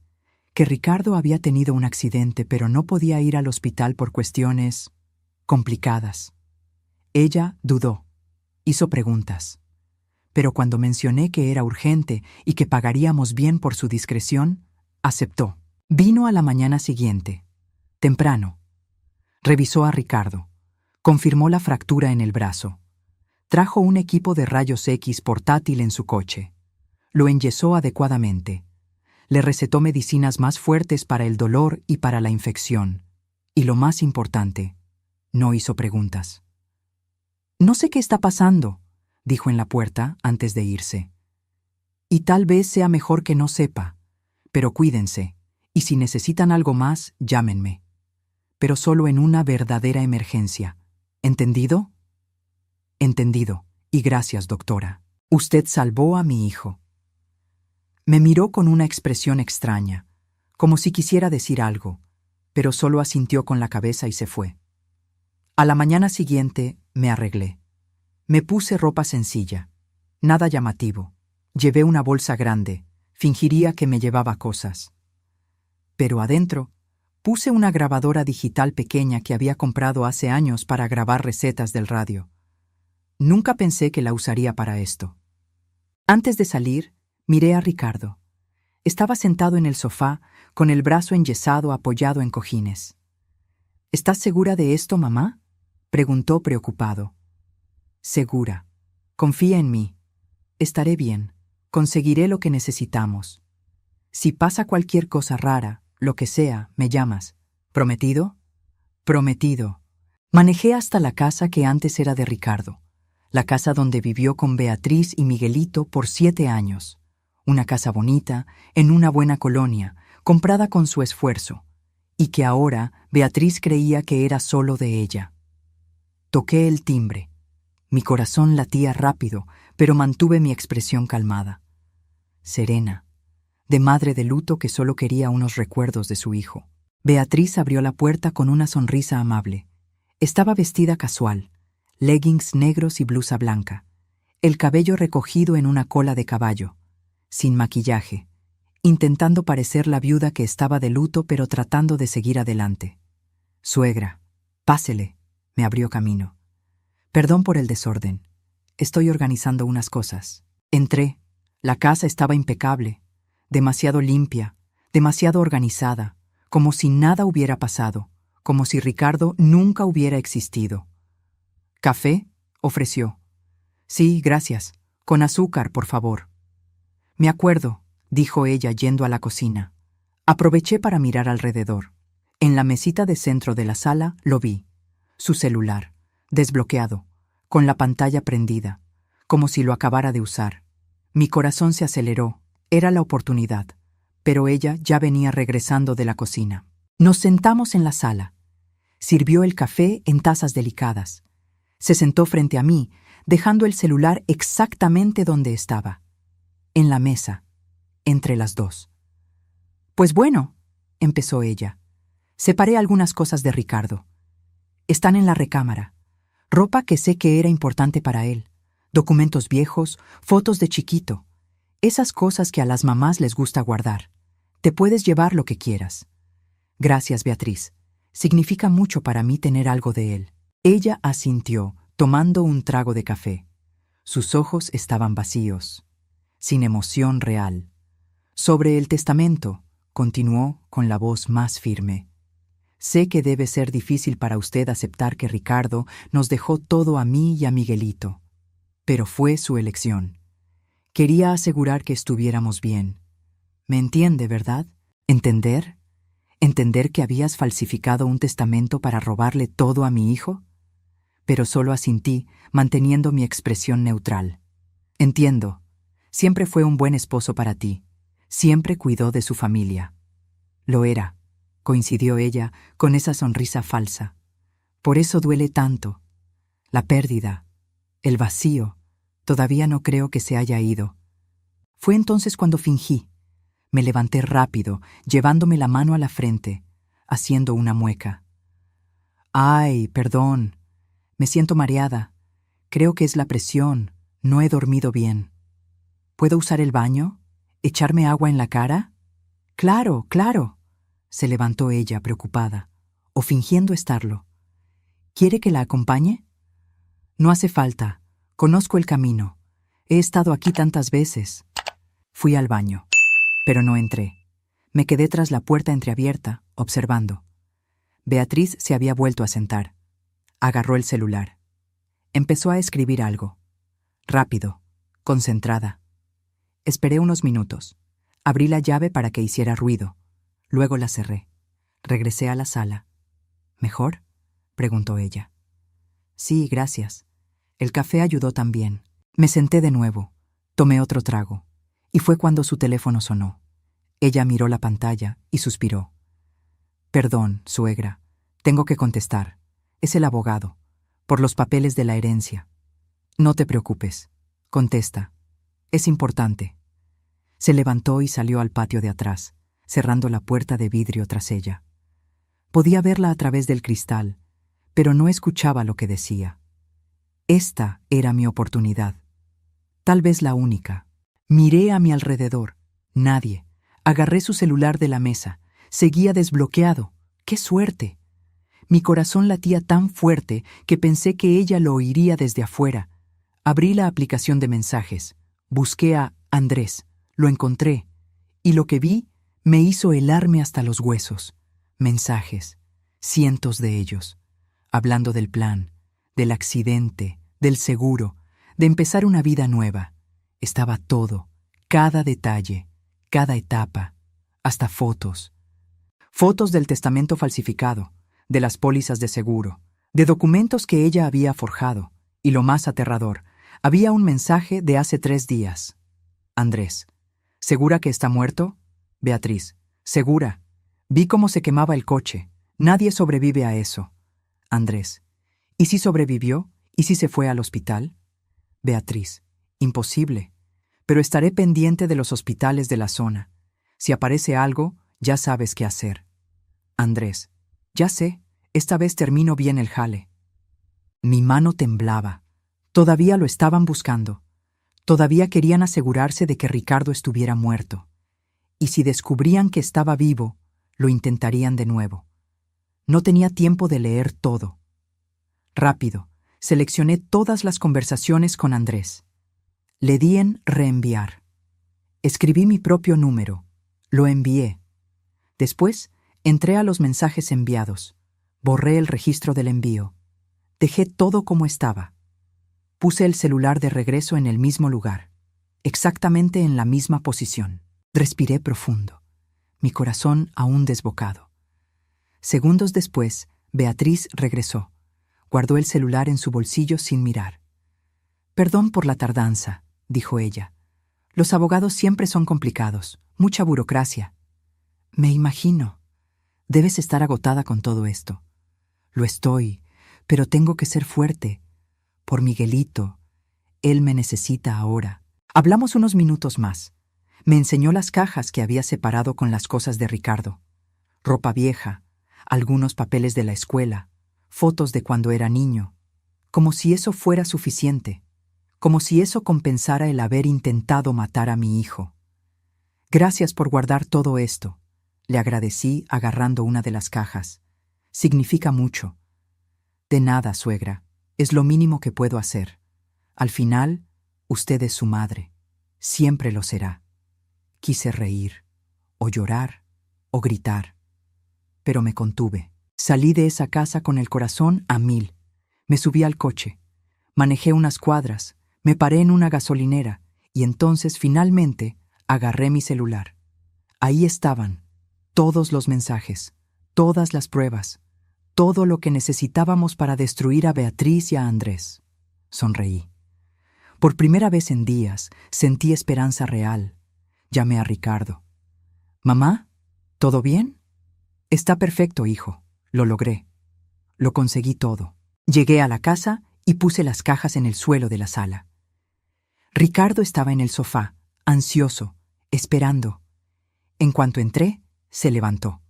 que Ricardo había tenido un accidente, pero no podía ir al hospital por cuestiones complicadas. Ella dudó, hizo preguntas. Pero cuando mencioné que era urgente y que pagaríamos bien por su discreción, aceptó. Vino a la mañana siguiente, temprano. Revisó a Ricardo. Confirmó la fractura en el brazo. Trajo un equipo de rayos X portátil en su coche. Lo enyesó adecuadamente. Le recetó medicinas más fuertes para el dolor y para la infección. Y lo más importante, no hizo preguntas. «No sé qué está pasando», dijo en la puerta antes de irse. «Y tal vez sea mejor que no sepa. Pero cuídense, y si necesitan algo más, llámenme. Pero solo en una verdadera emergencia. ¿Entendido?» «Entendido, y gracias, doctora. Usted salvó a mi hijo». Me miró con una expresión extraña, como si quisiera decir algo, pero solo asintió con la cabeza y se fue. A la mañana siguiente me arreglé. Me puse ropa sencilla, nada llamativo. Llevé una bolsa grande, fingiría que me llevaba cosas. Pero adentro, puse una grabadora digital pequeña que había comprado hace años para grabar recetas del radio. Nunca pensé que la usaría para esto. Antes de salir, miré a Ricardo. Estaba sentado en el sofá, con el brazo enyesado apoyado en cojines. «¿Estás segura de esto, mamá?», preguntó preocupado. «Segura. Confía en mí. Estaré bien. Conseguiré lo que necesitamos. Si pasa cualquier cosa rara, lo que sea, me llamas. ¿Prometido?» «Prometido». Manejé hasta la casa que antes era de Ricardo, la casa donde vivió con Beatriz y Miguelito por 7 años. Una casa bonita, en una buena colonia, comprada con su esfuerzo, y que ahora Beatriz creía que era solo de ella. Toqué el timbre. Mi corazón latía rápido, pero mantuve mi expresión calmada. Serena, de madre de luto que solo quería unos recuerdos de su hijo. Beatriz abrió la puerta con una sonrisa amable. Estaba vestida casual, leggings negros y blusa blanca, el cabello recogido en una cola de caballo, sin maquillaje, intentando parecer la viuda que estaba de luto pero tratando de seguir adelante. «Suegra, pásele», me abrió camino. «Perdón por el desorden. Estoy organizando unas cosas». Entré. La casa estaba impecable, demasiado limpia, demasiado organizada, como si nada hubiera pasado, como si Ricardo nunca hubiera existido. «¿Café?», ofreció. «Sí, gracias. Con azúcar, por favor». «Me acuerdo», dijo ella yendo a la cocina. Aproveché para mirar alrededor. En la mesita de centro de la sala lo vi. Su celular, desbloqueado, con la pantalla prendida, como si lo acabara de usar. Mi corazón se aceleró. Era la oportunidad. Pero ella ya venía regresando de la cocina. Nos sentamos en la sala. Sirvió el café en tazas delicadas. Se sentó frente a mí, dejando el celular exactamente donde estaba. En la mesa, entre las dos. «Pues bueno», empezó ella. «Separé algunas cosas de Ricardo. Están en la recámara. Ropa que sé que era importante para él. Documentos viejos, fotos de chiquito. Esas cosas que a las mamás les gusta guardar. Te puedes llevar lo que quieras». «Gracias, Beatriz. Significa mucho para mí tener algo de él». Ella asintió, tomando un trago de café. Sus ojos estaban vacíos, sin emoción real. «Sobre el testamento», continuó con la voz más firme. «Sé que debe ser difícil para usted aceptar que Ricardo nos dejó todo a mí y a Miguelito, pero fue su elección. Quería asegurar que estuviéramos bien. ¿Me entiende, verdad? ¿Entender? ¿Entender que habías falsificado un testamento para robarle todo a mi hijo?» Pero solo asintí, manteniendo mi expresión neutral. «Entiendo. Siempre fue un buen esposo para ti. Siempre cuidó de su familia». «Lo era», coincidió ella con esa sonrisa falsa. «Por eso duele tanto. La pérdida, el vacío, todavía no creo que se haya ido». Fue entonces cuando fingí. Me levanté rápido, llevándome la mano a la frente, haciendo una mueca. «Ay, perdón. Me siento mareada. Creo que es la presión. No he dormido bien». ¿Puedo usar el baño? ¿Echarme agua en la cara? Claro, claro. Se levantó ella, preocupada, o fingiendo estarlo. ¿Quiere que la acompañe? No hace falta. Conozco el camino. He estado aquí tantas veces. Fui al baño, pero no entré. Me quedé tras la puerta entreabierta, observando. Beatriz se había vuelto a sentar. Agarró el celular. Empezó a escribir algo. Rápido, concentrada. Esperé unos minutos. Abrí la llave para que hiciera ruido. Luego la cerré. Regresé a la sala. ¿Mejor?, preguntó ella. Sí, gracias. El café ayudó también. Me senté de nuevo. Tomé otro trago. Y fue cuando su teléfono sonó. Ella miró la pantalla y suspiró. Perdón, suegra. Tengo que contestar. Es el abogado. Por los papeles de la herencia. No te preocupes. Contesta. Es importante. Se levantó y salió al patio de atrás, cerrando la puerta de vidrio tras ella. Podía verla a través del cristal, pero no escuchaba lo que decía. Esta era mi oportunidad. Tal vez la única. Miré a mi alrededor. Nadie. Agarré su celular de la mesa. Seguía desbloqueado. ¡Qué suerte! Mi corazón latía tan fuerte que pensé que ella lo oiría desde afuera. Abrí la aplicación de mensajes. Busqué a Andrés. Lo encontré. Y lo que vi me hizo helarme hasta los huesos. Mensajes. Cientos de ellos. Hablando del plan, del accidente, del seguro, de empezar una vida nueva. Estaba todo, cada detalle, cada etapa, hasta fotos. Fotos del testamento falsificado, de las pólizas de seguro, de documentos que ella había forjado, y lo más aterrador, había un mensaje de hace 3 días. Andrés. ¿Segura que está muerto? Beatriz. Segura. Vi cómo se quemaba el coche. Nadie sobrevive a eso. Andrés. ¿Y si sobrevivió? ¿Y si se fue al hospital? Beatriz. Imposible. Pero estaré pendiente de los hospitales de la zona. Si aparece algo, ya sabes qué hacer. Andrés. Ya sé. Esta vez termino bien el jale. Mi mano temblaba. Todavía lo estaban buscando. Todavía querían asegurarse de que Ricardo estuviera muerto. Y si descubrían que estaba vivo, lo intentarían de nuevo. No tenía tiempo de leer todo. Rápido, seleccioné todas las conversaciones con Andrés. Le di en reenviar. Escribí mi propio número. Lo envié. Después, entré a los mensajes enviados. Borré el registro del envío. Dejé todo como estaba. Puse el celular de regreso en el mismo lugar, exactamente en la misma posición. Respiré profundo, mi corazón aún desbocado. Segundos después, Beatriz regresó. Guardó el celular en su bolsillo sin mirar. Perdón por la tardanza, dijo ella. Los abogados siempre son complicados, mucha burocracia. Me imagino. Debes estar agotada con todo esto. Lo estoy, pero tengo que ser fuerte. Por Miguelito. Él me necesita ahora. Hablamos unos minutos más. Me enseñó las cajas que había separado con las cosas de Ricardo. Ropa vieja, algunos papeles de la escuela, fotos de cuando era niño. Como si eso fuera suficiente. Como si eso compensara el haber intentado matar a mi hijo. Gracias por guardar todo esto. Le agradecí agarrando una de las cajas. Significa mucho. De nada, suegra. Es lo mínimo que puedo hacer. Al final, usted es su madre. Siempre lo será. Quise reír, o llorar, o gritar. Pero me contuve. Salí de esa casa con el corazón a 1000. Me subí al coche. Manejé unas cuadras. Me paré en una gasolinera. Y entonces, finalmente, agarré mi celular. Ahí estaban. Todos los mensajes. Todas las pruebas. Todo lo que necesitábamos para destruir a Beatriz y a Andrés. Sonreí. Por primera vez en días sentí esperanza real. Llamé a Ricardo. «¿Mamá? ¿Todo bien?» «Está perfecto, hijo. Lo logré. Lo conseguí todo». Llegué a la casa y puse las cajas en el suelo de la sala. Ricardo estaba en el sofá, ansioso, esperando. En cuanto entré, se levantó,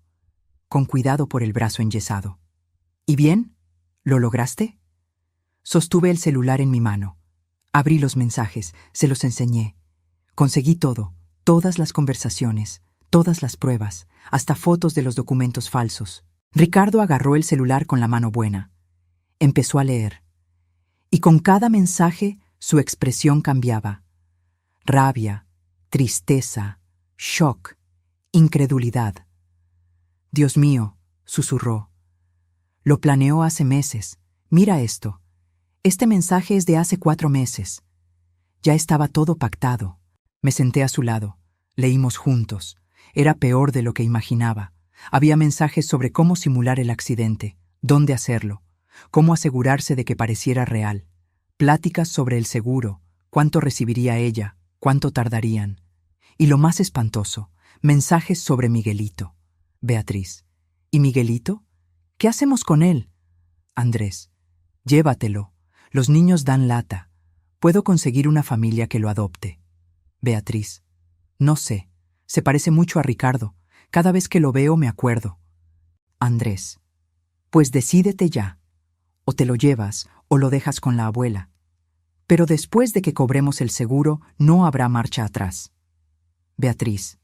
con cuidado por el brazo enyesado. «¿Y bien? ¿Lo lograste?» Sostuve el celular en mi mano. Abrí los mensajes, se los enseñé. Conseguí todo, todas las conversaciones, todas las pruebas, hasta fotos de los documentos falsos. Ricardo agarró el celular con la mano buena. Empezó a leer. Y con cada mensaje su expresión cambiaba. Rabia, tristeza, shock, incredulidad. Dios mío, susurró. Lo planeó hace meses. Mira esto. Este mensaje es de hace 4 meses. Ya estaba todo pactado. Me senté a su lado. Leímos juntos. Era peor de lo que imaginaba. Había mensajes sobre cómo simular el accidente, dónde hacerlo, cómo asegurarse de que pareciera real. Pláticas sobre el seguro, cuánto recibiría ella, cuánto tardarían. Y lo más espantoso, mensajes sobre Miguelito. Beatriz. ¿Y Miguelito? ¿Qué hacemos con él? Andrés. Llévatelo. Los niños dan lata. Puedo conseguir una familia que lo adopte. Beatriz. No sé. Se parece mucho a Ricardo. Cada vez que lo veo me acuerdo. Andrés. Pues decídete ya. O te lo llevas o lo dejas con la abuela. Pero después de que cobremos el seguro no habrá marcha atrás. Beatriz.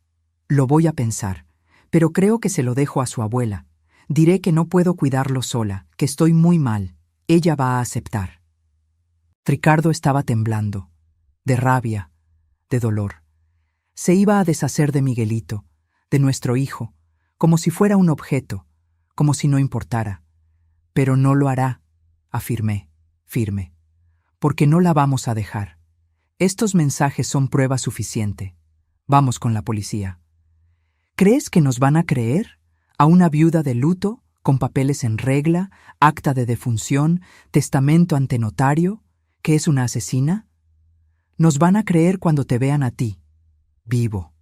Lo voy a pensar, pero creo que se lo dejo a su abuela. Diré que no puedo cuidarlo sola, que estoy muy mal. Ella va a aceptar. Ricardo estaba temblando, de rabia, de dolor. Se iba a deshacer de Miguelito, de nuestro hijo, como si fuera un objeto, como si no importara. Pero no lo hará, afirmé, firme, porque no la vamos a dejar. Estos mensajes son prueba suficiente. Vamos con la policía. ¿Crees que nos van a creer? ¿A una viuda de luto, con papeles en regla, acta de defunción, testamento ante notario, que es una asesina? Nos van a creer cuando te vean a ti, vivo,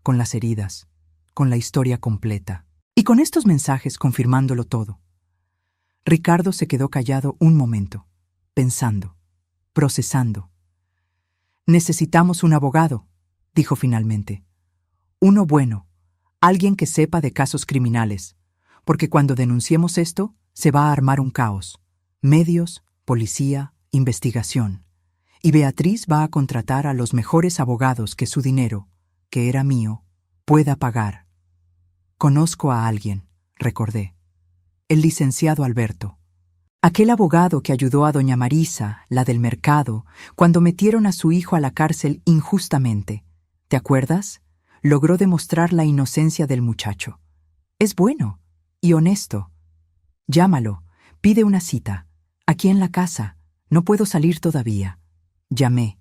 con las heridas, con la historia completa. Y con estos mensajes confirmándolo todo. Ricardo se quedó callado un momento, pensando, procesando. Necesitamos un abogado, dijo finalmente. Uno bueno, alguien que sepa de casos criminales, porque cuando denunciemos esto, se va a armar un caos. Medios, policía, investigación. Y Beatriz va a contratar a los mejores abogados que su dinero, que era mío, pueda pagar. Conozco a alguien, recordé. El licenciado Alberto. Aquel abogado que ayudó a doña Marisa, la del mercado, cuando metieron a su hijo a la cárcel injustamente. ¿Te acuerdas? Logró demostrar la inocencia del muchacho. Es bueno y honesto. Llámalo, pide una cita. Aquí en la casa. No puedo salir todavía. Llamé.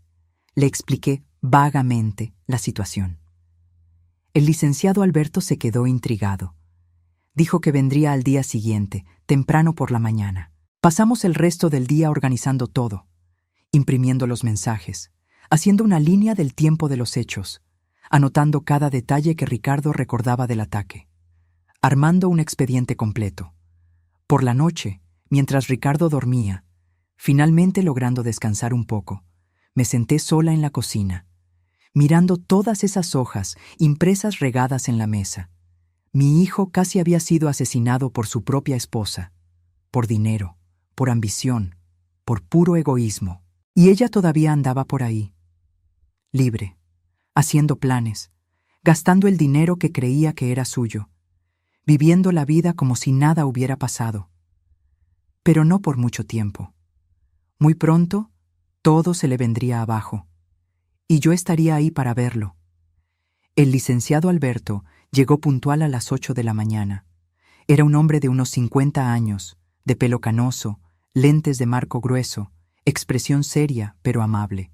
Le expliqué vagamente la situación. El licenciado Alberto se quedó intrigado. Dijo que vendría al día siguiente, temprano por la mañana. Pasamos el resto del día organizando todo, imprimiendo los mensajes, haciendo una línea del tiempo de los hechos, anotando cada detalle que Ricardo recordaba del ataque, armando un expediente completo. Por la noche, mientras Ricardo dormía, finalmente logrando descansar un poco, me senté sola en la cocina, mirando todas esas hojas impresas regadas en la mesa. Mi hijo casi había sido asesinado por su propia esposa, por dinero, por ambición, por puro egoísmo. Y ella todavía andaba por ahí, libre, haciendo planes, gastando el dinero que creía que era suyo, viviendo la vida como si nada hubiera pasado. Pero no por mucho tiempo. Muy pronto, todo se le vendría abajo, y yo estaría ahí para verlo. El licenciado Alberto llegó puntual a las 8 de la mañana. Era un hombre de unos 50 años, de pelo canoso, lentes de marco grueso, expresión seria pero amable.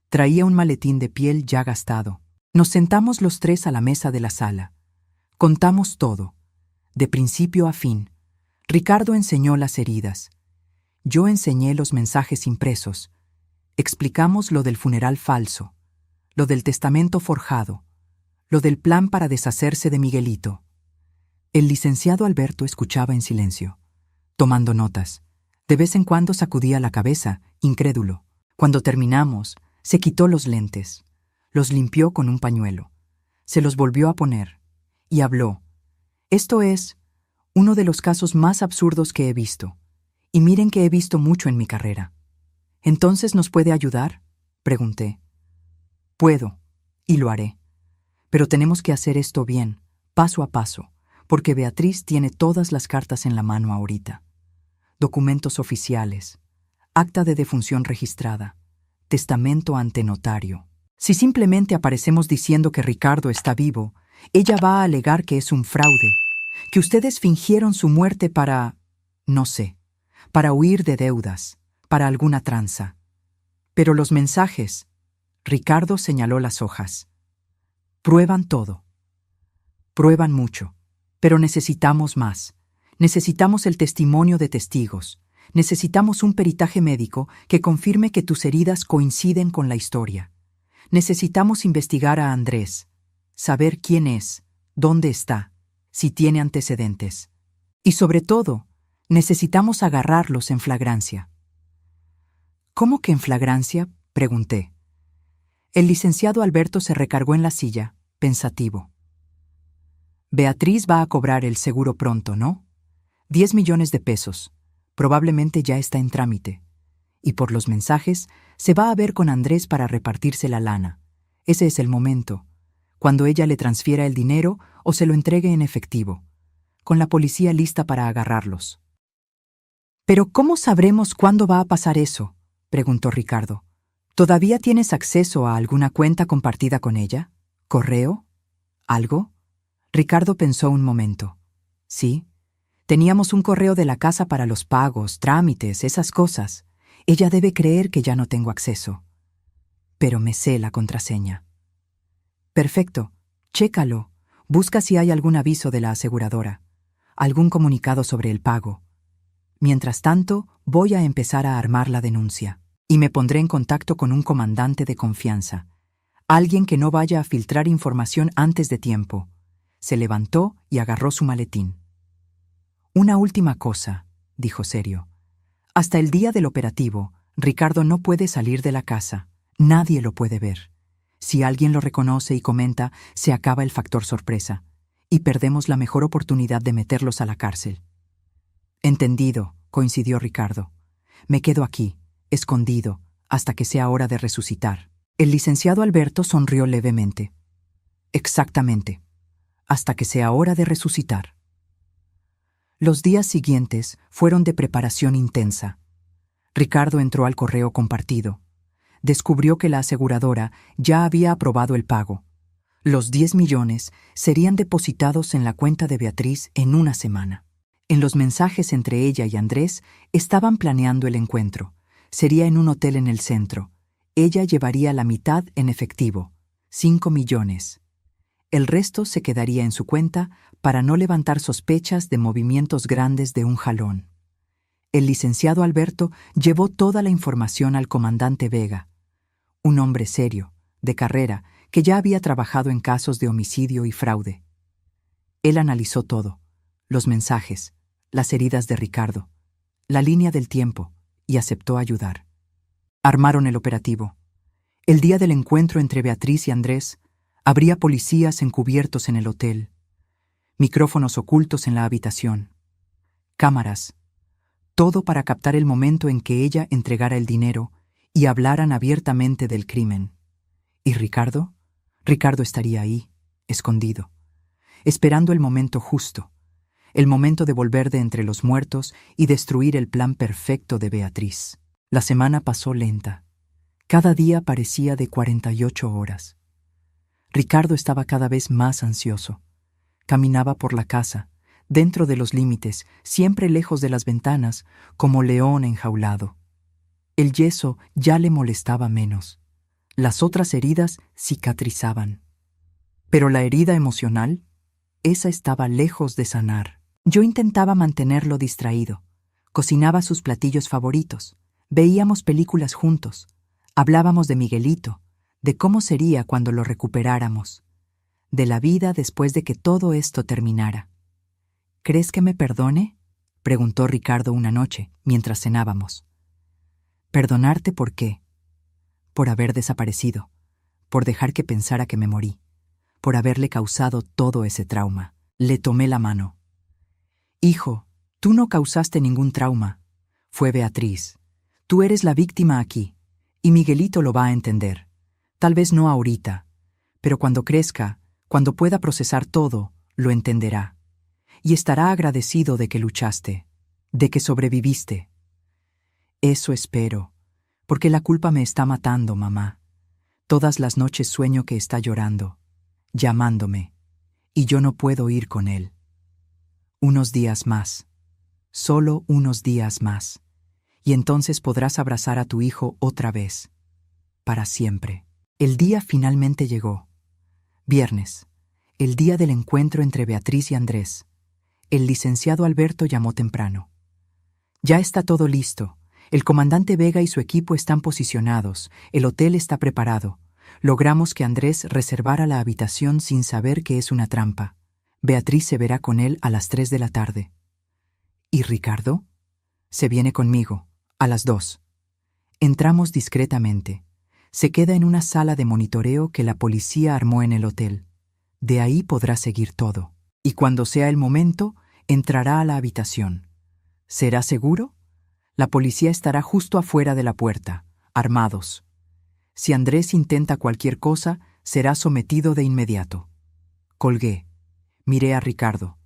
Traía un maletín de piel ya gastado. Nos sentamos los tres a la mesa de la sala. Contamos todo, de principio a fin. Ricardo enseñó las heridas. Yo enseñé los mensajes impresos. Explicamos lo del funeral falso, lo del testamento forjado, lo del plan para deshacerse de Miguelito. El licenciado Alberto escuchaba en silencio, tomando notas. De vez en cuando sacudía la cabeza, incrédulo. Cuando terminamos, se quitó los lentes, los limpió con un pañuelo, se los volvió a poner y habló. Esto es uno de los casos más absurdos que he visto, y miren que he visto mucho en mi carrera. ¿Entonces nos puede ayudar?, pregunté. Puedo, y lo haré. Pero tenemos que hacer esto bien, paso a paso, porque Beatriz tiene todas las cartas en la mano ahorita. Documentos oficiales, acta de defunción registrada, testamento ante notario. Si simplemente aparecemos diciendo que Ricardo está vivo, ella va a alegar que es un fraude, que ustedes fingieron su muerte para, no sé, para huir de deudas, para alguna tranza. Pero los mensajes, Ricardo señaló las hojas, prueban todo. Prueban mucho, pero necesitamos más. Necesitamos el testimonio de testigos. Necesitamos un peritaje médico que confirme que tus heridas coinciden con la historia. Necesitamos investigar a Andrés, saber quién es, dónde está, si tiene antecedentes. Y sobre todo, necesitamos agarrarlos en flagrancia. ¿Cómo que en flagrancia?, pregunté. El licenciado Alberto se recargó en la silla, pensativo. Beatriz va a cobrar el seguro pronto, ¿no? 10 millones de pesos. Probablemente ya está en trámite. Y por los mensajes, se va a ver con Andrés para repartirse la lana. Ese es el momento, cuando ella le transfiera el dinero o se lo entregue en efectivo, con la policía lista para agarrarlos. ¿Pero cómo sabremos cuándo va a pasar eso?, preguntó Ricardo. ¿Todavía tienes acceso a alguna cuenta compartida con ella? ¿Correo? ¿Algo? Ricardo pensó un momento. Sí, teníamos un correo de la casa para los pagos, trámites, esas cosas. Ella debe creer que ya no tengo acceso. Pero me sé la contraseña. Perfecto, chécalo. Busca si hay algún aviso de la aseguradora, algún comunicado sobre el pago. Mientras tanto, voy a empezar a armar la denuncia y me pondré en contacto con un comandante de confianza, alguien que no vaya a filtrar información antes de tiempo. Se levantó y agarró su maletín. Una última cosa, dijo serio. Hasta el día del operativo, Ricardo no puede salir de la casa. Nadie lo puede ver. Si alguien lo reconoce y comenta, se acaba el factor sorpresa y perdemos la mejor oportunidad de meterlos a la cárcel. Entendido, coincidió Ricardo. Me quedo aquí, escondido, hasta que sea hora de resucitar. El licenciado Alberto sonrió levemente. Exactamente, hasta que sea hora de resucitar. Los días siguientes fueron de preparación intensa. Ricardo entró al correo compartido. Descubrió que la aseguradora ya había aprobado el pago. Los 10 millones serían depositados en la cuenta de Beatriz en una semana. En los mensajes entre ella y Andrés estaban planeando el encuentro. Sería en un hotel en el centro. Ella llevaría la mitad en efectivo, 5 millones. El resto se quedaría en su cuenta para no levantar sospechas de movimientos grandes de un jalón. El licenciado Alberto llevó toda la información al comandante Vega, un hombre serio, de carrera, que ya había trabajado en casos de homicidio y fraude. Él analizó todo, los mensajes, las heridas de Ricardo, la línea del tiempo, y aceptó ayudar. Armaron el operativo. El día del encuentro entre Beatriz y Andrés, habría policías encubiertos en el hotel, micrófonos ocultos en la habitación, cámaras, todo para captar el momento en que ella entregara el dinero y hablaran abiertamente del crimen. ¿Y Ricardo? Ricardo estaría ahí, escondido, esperando el momento justo, el momento de volver de entre los muertos y destruir el plan perfecto de Beatriz. La semana pasó lenta. Cada día parecía de 48 horas. Ricardo estaba cada vez más ansioso. Caminaba por la casa, dentro de los límites, siempre lejos de las ventanas, como león enjaulado. El yeso ya le molestaba menos. Las otras heridas cicatrizaban. Pero la herida emocional, esa estaba lejos de sanar. Yo intentaba mantenerlo distraído. Cocinaba sus platillos favoritos. Veíamos películas juntos. Hablábamos de Miguelito, de cómo sería cuando lo recuperáramos, de la vida después de que todo esto terminara. ¿Crees que me perdone?, preguntó Ricardo una noche, mientras cenábamos. ¿Perdonarte por qué? Por haber desaparecido, por dejar que pensara que me morí, por haberle causado todo ese trauma. Le tomé la mano. Hijo, tú no causaste ningún trauma. Fue Beatriz. Tú eres la víctima aquí, y Miguelito lo va a entender. Tal vez no ahorita, pero cuando crezca, cuando pueda procesar todo, lo entenderá. Y estará agradecido de que luchaste, de que sobreviviste. Eso espero, porque la culpa me está matando, mamá. Todas las noches sueño que está llorando, llamándome, y yo no puedo ir con él. Unos días más, solo unos días más, y entonces podrás abrazar a tu hijo otra vez, para siempre. El día finalmente llegó. Viernes, el día del encuentro entre Beatriz y Andrés. El licenciado Alberto llamó temprano. Ya está todo listo. El comandante Vega y su equipo están posicionados. El hotel está preparado. Logramos que Andrés reservara la habitación sin saber que es una trampa. Beatriz se verá con él a las 3 de la tarde. ¿Y Ricardo? Se viene conmigo, a las 2. Entramos discretamente. Se queda en una sala de monitoreo que la policía armó en el hotel. De ahí podrá seguir todo. Y cuando sea el momento, entrará a la habitación. ¿Será seguro? La policía estará justo afuera de la puerta, armados. Si Andrés intenta cualquier cosa, será sometido de inmediato. Colgué. Miré a Ricardo.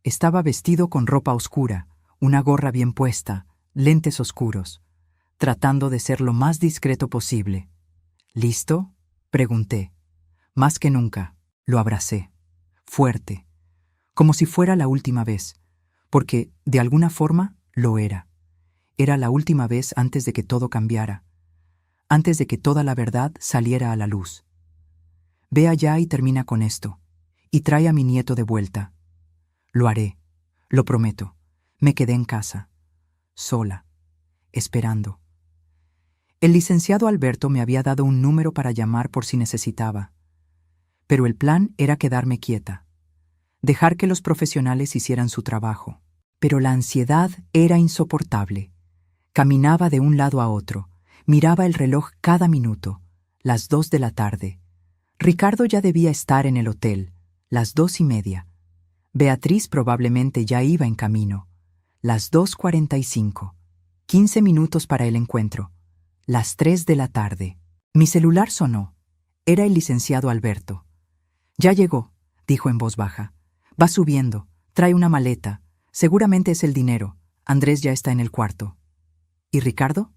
Estaba vestido con ropa oscura, una gorra bien puesta, lentes oscuros, tratando de ser lo más discreto posible. ¿Listo?, pregunté. Más que nunca, lo abracé. Fuerte. Como si fuera la última vez, porque, de alguna forma, lo era. Era la última vez antes de que todo cambiara, antes de que toda la verdad saliera a la luz. Ve allá y termina con esto, y trae a mi nieto de vuelta. Lo haré, lo prometo. Me quedé en casa, sola, esperando. El licenciado Alberto me había dado un número para llamar por si necesitaba. Pero el plan era quedarme quieta, dejar que los profesionales hicieran su trabajo. Pero la ansiedad era insoportable. Caminaba de un lado a otro, miraba el reloj cada minuto, las 2 de la tarde. Ricardo ya debía estar en el hotel, las 2:30. Beatriz probablemente ya iba en camino, las 2:45. 15 minutos para el encuentro, las 3 de la tarde. Mi celular sonó. Era el licenciado Alberto. «Ya llegó», dijo en voz baja. «Va subiendo, trae una maleta. Seguramente es el dinero. Andrés ya está en el cuarto». «¿Y Ricardo?»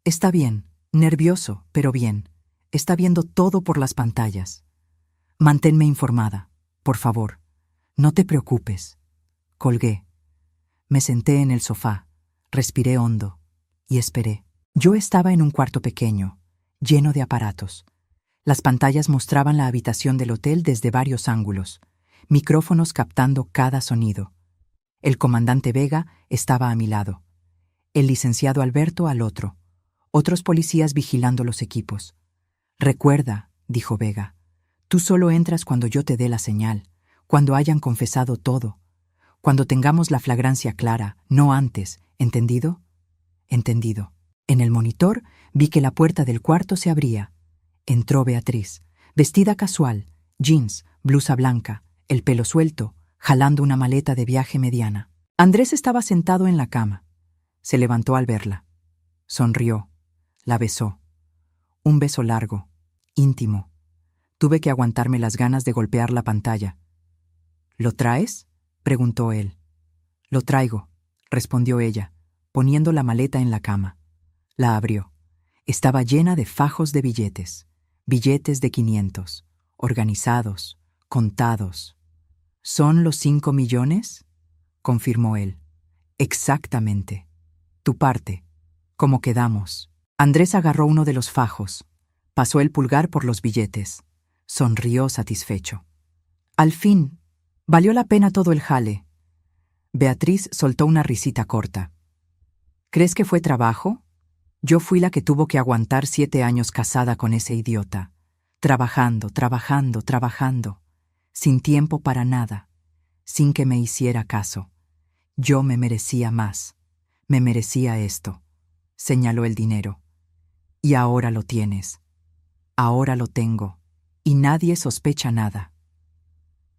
«Está bien, nervioso, pero bien. Está viendo todo por las pantallas. Manténme informada, por favor. No te preocupes». Colgué. Me senté en el sofá, respiré hondo y esperé. Yo estaba en un cuarto pequeño, lleno de aparatos. Las pantallas mostraban la habitación del hotel desde varios ángulos, micrófonos captando cada sonido. El comandante Vega estaba a mi lado, el licenciado Alberto al otro, otros policías vigilando los equipos. «Recuerda», dijo Vega, «tú solo entras cuando yo te dé la señal, cuando hayan confesado todo, cuando tengamos la flagrancia clara, no antes, ¿entendido?» «Entendido». En el monitor vi que la puerta del cuarto se abría. Entró Beatriz, vestida casual, jeans, blusa blanca, el pelo suelto, jalando una maleta de viaje mediana. Andrés estaba sentado en la cama. Se levantó al verla. Sonrió. La besó. Un beso largo, íntimo. Tuve que aguantarme las ganas de golpear la pantalla. «¿Lo traes?», preguntó él. «Lo traigo», respondió ella, poniendo la maleta en la cama. La abrió. Estaba llena de fajos de billetes. Billetes de 500, organizados, contados. «¿Son los 5 millones?» confirmó él. «Exactamente. Tu parte. ¿Cómo quedamos?» Andrés agarró uno de los fajos. Pasó el pulgar por los billetes. Sonrió satisfecho. «Al fin. Valió la pena todo el jale». Beatriz soltó una risita corta. «¿Crees que fue trabajo? Yo fui la que tuvo que aguantar 7 años casada con ese idiota. Trabajando, trabajando, trabajando. Sin tiempo para nada. Sin que me hiciera caso. Yo me merecía más. Me merecía esto», señaló el dinero. «Y ahora lo tienes. Ahora lo tengo. Y nadie sospecha nada».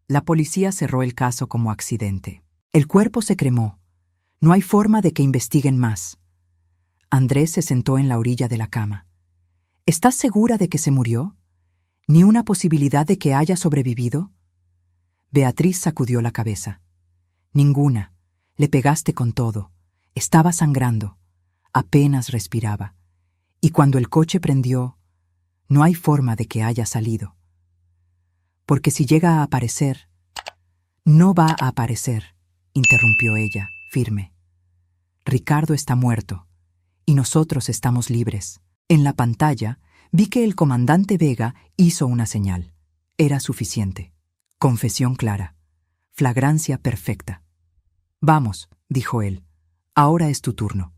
La policía cerró el caso como accidente. El cuerpo se cremó. No hay forma de que investiguen más. Andrés se sentó en la orilla de la cama. ¿Estás segura de que se murió? ¿Ni una posibilidad de que haya sobrevivido? Beatriz sacudió la cabeza. Ninguna. Le pegaste con todo. Estaba sangrando. Apenas respiraba. Y cuando el coche prendió, no hay forma de que haya salido. Porque si llega a aparecer... No va a aparecer, interrumpió ella, firme. Ricardo está muerto, y nosotros estamos libres. En la pantalla vi que el comandante Vega hizo una señal. Era suficiente. Confesión clara. Flagrancia perfecta. Vamos, dijo él. Ahora es tu turno.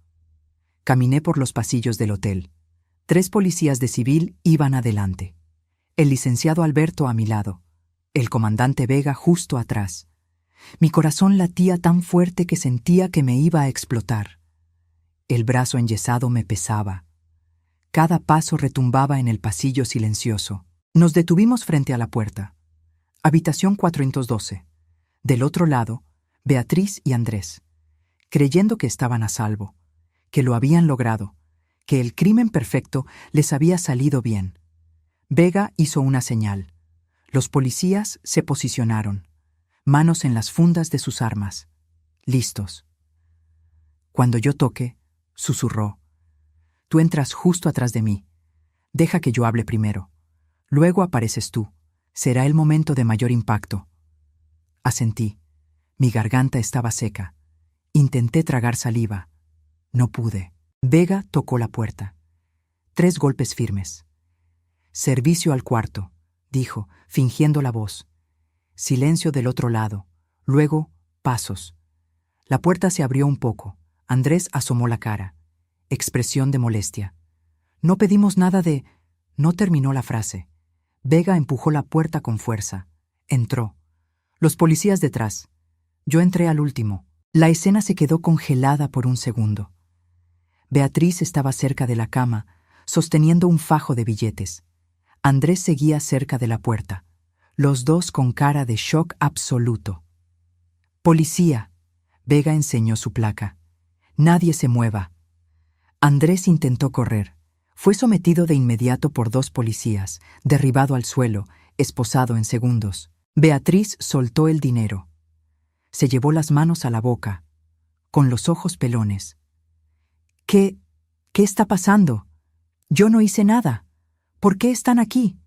Caminé por los pasillos del hotel. 3 policías de civil iban adelante. El licenciado Alberto a mi lado. El comandante Vega justo atrás. Mi corazón latía tan fuerte que sentía que me iba a explotar. El brazo enyesado me pesaba. Cada paso retumbaba en el pasillo silencioso. Nos detuvimos frente a la puerta. Habitación 412. Del otro lado, Beatriz y Andrés, creyendo que estaban a salvo, que lo habían logrado, que el crimen perfecto les había salido bien. Vega hizo una señal. Los policías se posicionaron, manos en las fundas de sus armas, listos. Cuando yo toque, susurró, tú entras justo atrás de mí. Deja que yo hable primero. Luego apareces tú. Será el momento de mayor impacto. Asentí. Mi garganta estaba seca. Intenté tragar saliva. No pude. Vega tocó la puerta. 3 golpes firmes. Servicio al cuarto, dijo, fingiendo la voz. Silencio del otro lado. Luego, pasos. La puerta se abrió un poco. Andrés asomó la cara. Expresión de molestia. No pedimos nada de... No terminó la frase. Vega empujó la puerta con fuerza. Entró. Los policías detrás. Yo entré al último. La escena se quedó congelada por un segundo. Beatriz estaba cerca de la cama, sosteniendo un fajo de billetes. Andrés seguía cerca de la puerta, los dos con cara de shock absoluto. «Policía», Vega enseñó su placa. «Nadie se mueva». Andrés intentó correr. Fue sometido de inmediato por 2 policías, derribado al suelo, esposado en segundos. Beatriz soltó el dinero. Se llevó las manos a la boca, con los ojos pelones. ¿Qué está pasando? Yo no hice nada. ¿Por qué están aquí?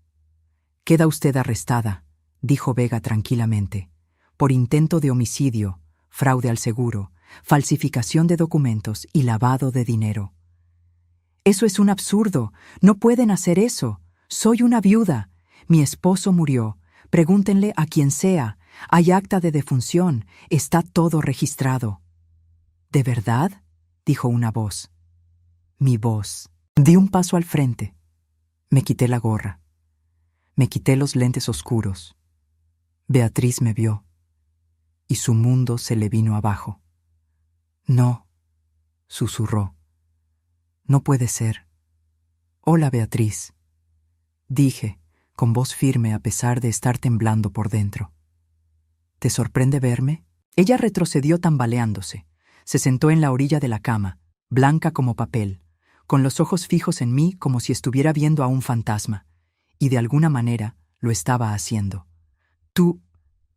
Queda usted arrestada, dijo Vega tranquilamente, por intento de homicidio, fraude al seguro, falsificación de documentos y lavado de dinero. Eso es un absurdo. No pueden hacer eso. Soy una viuda. Mi esposo murió. Pregúntenle a quien sea. Hay acta de defunción. Está todo registrado. ¿De verdad?, dijo una voz. Mi voz. Di un paso al frente. Me quité la gorra. Me quité los lentes oscuros. Beatriz me vio. Y su mundo se le vino abajo. No, susurró. No puede ser. Hola, Beatriz, dije, con voz firme a pesar de estar temblando por dentro. ¿Te sorprende verme? Ella retrocedió tambaleándose. Se sentó en la orilla de la cama, blanca como papel, con los ojos fijos en mí como si estuviera viendo a un fantasma, y de alguna manera lo estaba haciendo. Tú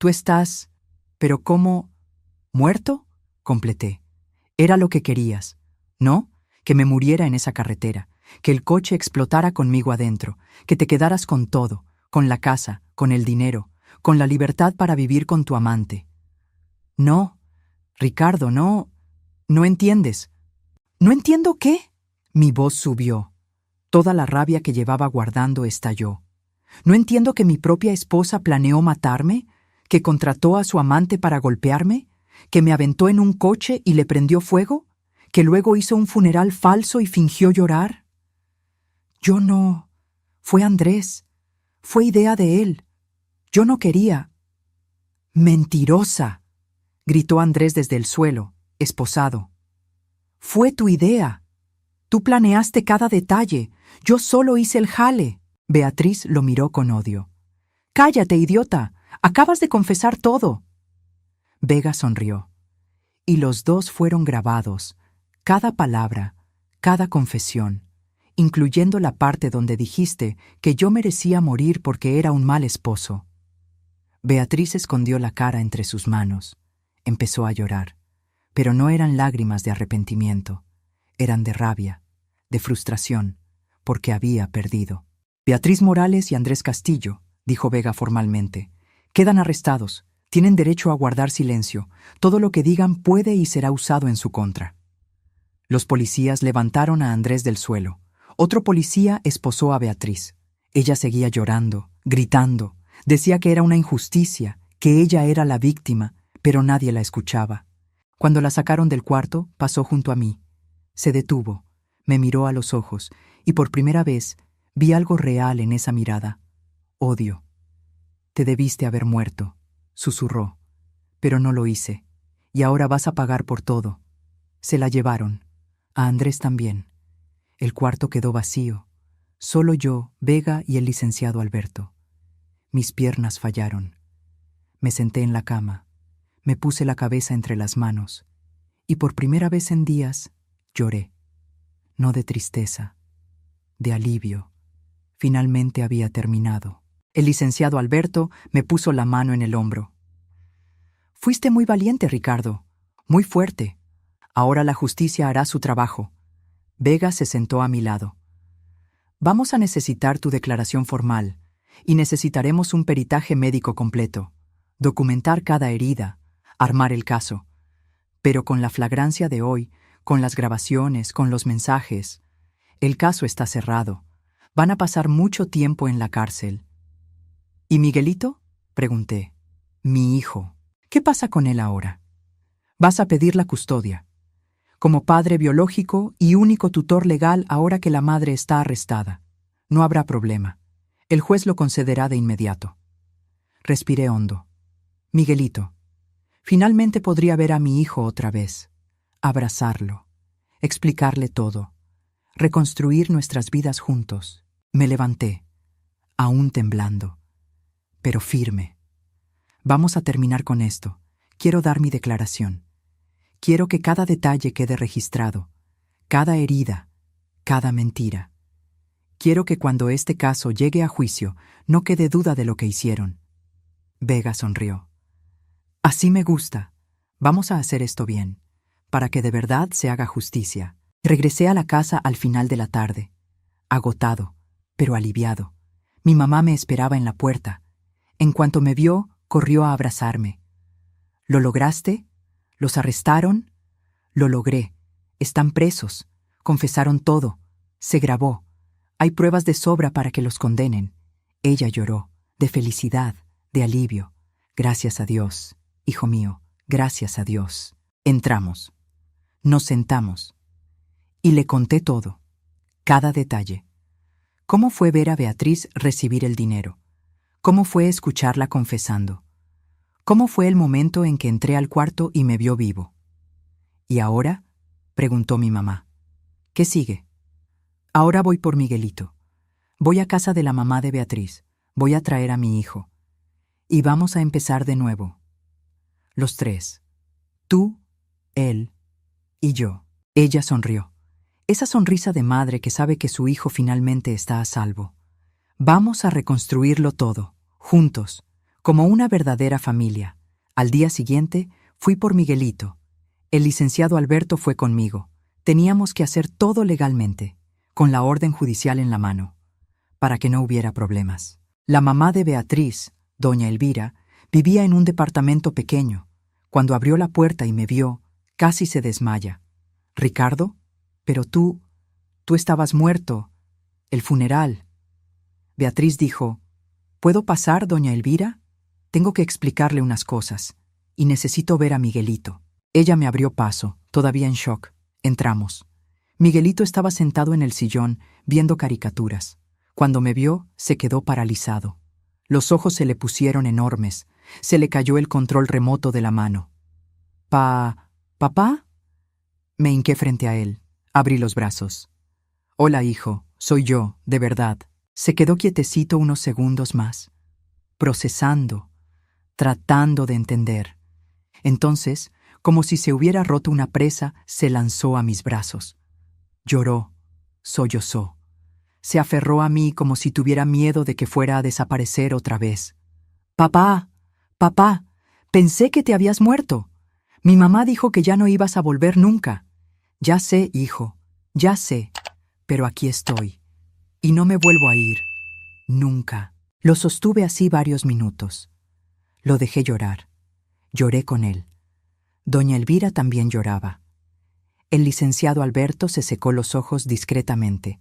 estás... ¿Pero cómo? ¿Muerto? Completé. Era lo que querías, ¿no? Que me muriera en esa carretera, que el coche explotara conmigo adentro, que te quedaras con todo, con la casa, con el dinero, con la libertad para vivir con tu amante. No, Ricardo, no entiendes. ¿No entiendo qué? Mi voz subió. Toda la rabia que llevaba guardando estalló. ¿No entiendo que mi propia esposa planeó matarme? ¿Que contrató a su amante para golpearme? ¿Que me aventó en un coche y le prendió fuego? ¿Que luego hizo un funeral falso y fingió llorar? Yo no. Fue Andrés. Fue idea de él. Yo no quería. ¡Mentirosa!, gritó Andrés desde el suelo, esposado. Fue tu idea. Tú planeaste cada detalle. Yo solo hice el jale. Beatriz lo miró con odio. «Cállate, idiota. Acabas de confesar todo». Vega sonrió. Y los dos fueron grabados, cada palabra, cada confesión, incluyendo la parte donde dijiste que yo merecía morir porque era un mal esposo. Beatriz escondió la cara entre sus manos. Empezó a llorar, pero no eran lágrimas de arrepentimiento, eran de rabia, de frustración, porque había perdido. Beatriz Morales y Andrés Castillo, dijo Vega formalmente, quedan arrestados, tienen derecho a guardar silencio, todo lo que digan puede y será usado en su contra. Los policías levantaron a Andrés del suelo. Otro policía esposó a Beatriz. Ella seguía llorando, gritando, decía que era una injusticia, que ella era la víctima, pero nadie la escuchaba. Cuando la sacaron del cuarto, pasó junto a mí. Se detuvo, me miró a los ojos, y por primera vez vi algo real en esa mirada. Odio. Te debiste haber muerto, susurró, pero no lo hice, y ahora vas a pagar por todo. Se la llevaron, a Andrés también. El cuarto quedó vacío, solo yo, Vega y el licenciado Alberto. Mis piernas fallaron. Me senté en la cama, me puse la cabeza entre las manos, y por primera vez en días lloré. No de tristeza, de alivio. Finalmente había terminado. El licenciado Alberto me puso la mano en el hombro. Fuiste muy valiente, Ricardo, muy fuerte. Ahora la justicia hará su trabajo. Vega se sentó a mi lado. Vamos a necesitar tu declaración formal, y necesitaremos un peritaje médico completo, documentar cada herida, armar el caso. Pero con la flagrancia de hoy, con las grabaciones, con los mensajes, el caso está cerrado. Van a pasar mucho tiempo en la cárcel. ¿Y Miguelito? Pregunté. Mi hijo. ¿Qué pasa con él ahora? Vas a pedir la custodia. Como padre biológico y único tutor legal ahora que la madre está arrestada. No habrá problema. El juez lo concederá de inmediato. Respiré hondo. Miguelito. Finalmente podría ver a mi hijo otra vez. Abrazarlo. Explicarle todo. Reconstruir nuestras vidas juntos. Me levanté, aún temblando, pero firme. Vamos a terminar con esto. Quiero dar mi declaración. Quiero que cada detalle quede registrado, cada herida, cada mentira. Quiero que cuando este caso llegue a juicio no quede duda de lo que hicieron. Vega sonrió. Así me gusta. Vamos a hacer esto bien, para que de verdad se haga justicia. Regresé a la casa al final de la tarde, agotado, pero aliviado. Mi mamá me esperaba en la puerta. En cuanto me vio, corrió a abrazarme. ¿Lo lograste? ¿Los arrestaron? Lo logré. Están presos. Confesaron todo. Se grabó. Hay pruebas de sobra para que los condenen. Ella lloró, de felicidad, de alivio. Gracias a Dios, hijo mío, gracias a Dios. Entramos. Nos sentamos. Y le conté todo, cada detalle. ¿Cómo fue ver a Beatriz recibir el dinero? ¿Cómo fue escucharla confesando? ¿Cómo fue el momento en que entré al cuarto y me vio vivo? ¿Y ahora? Preguntó mi mamá. ¿Qué sigue? Ahora voy por Miguelito. Voy a casa de la mamá de Beatriz. Voy a traer a mi hijo. Y vamos a empezar de nuevo. Los tres. Tú, él y yo. Ella sonrió. Esa sonrisa de madre que sabe que su hijo finalmente está a salvo. Vamos a reconstruirlo todo, juntos, como una verdadera familia. Al día siguiente, fui por Miguelito. El licenciado Alberto fue conmigo. Teníamos que hacer todo legalmente, con la orden judicial en la mano, para que no hubiera problemas. La mamá de Beatriz, doña Elvira, vivía en un departamento pequeño. Cuando abrió la puerta y me vio, casi se desmaya. «¿Ricardo? Pero tú estabas muerto. El funeral». Beatriz dijo, «¿Puedo pasar, doña Elvira? Tengo que explicarle unas cosas, y necesito ver a Miguelito». Ella me abrió paso, todavía en shock. Entramos. Miguelito estaba sentado en el sillón, viendo caricaturas. Cuando me vio, se quedó paralizado. Los ojos se le pusieron enormes. Se le cayó el control remoto de la mano. ¿Papá? Me hinqué frente a él. Abrí los brazos. «Hola, hijo, soy yo, de verdad». Se quedó quietecito unos segundos más, procesando, tratando de entender. Entonces, como si se hubiera roto una presa, se lanzó a mis brazos. Lloró, sollozó. Se aferró a mí como si tuviera miedo de que fuera a desaparecer otra vez. «Papá, papá, pensé que te habías muerto. Mi mamá dijo que ya no ibas a volver nunca». «Ya sé, hijo, ya sé, pero aquí estoy. Y no me vuelvo a ir. Nunca». Lo sostuve así varios minutos. Lo dejé llorar. Lloré con él. Doña Elvira también lloraba. El licenciado Alberto se secó los ojos discretamente.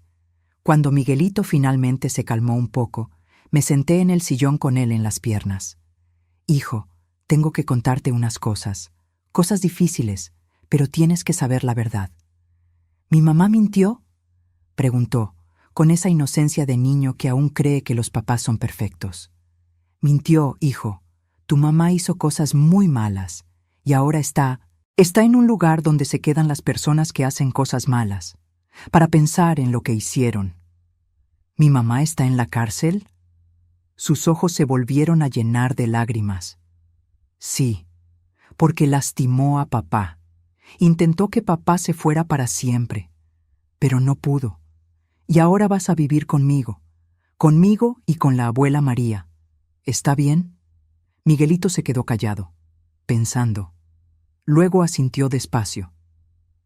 Cuando Miguelito finalmente se calmó un poco, me senté en el sillón con él en las piernas. «Hijo, tengo que contarte unas cosas. Cosas difíciles, pero tienes que saber la verdad». «¿Mi mamá mintió?», preguntó, con esa inocencia de niño que aún cree que los papás son perfectos. «Mintió, hijo. Tu mamá hizo cosas muy malas, y ahora está en un lugar donde se quedan las personas que hacen cosas malas, para pensar en lo que hicieron». «¿Mi mamá está en la cárcel?». Sus ojos se volvieron a llenar de lágrimas. «Sí, porque lastimó a papá. Intentó que papá se fuera para siempre, pero no pudo. Y ahora vas a vivir conmigo y con la abuela María. ¿Está bien?». Miguelito se quedó callado, pensando. Luego asintió despacio.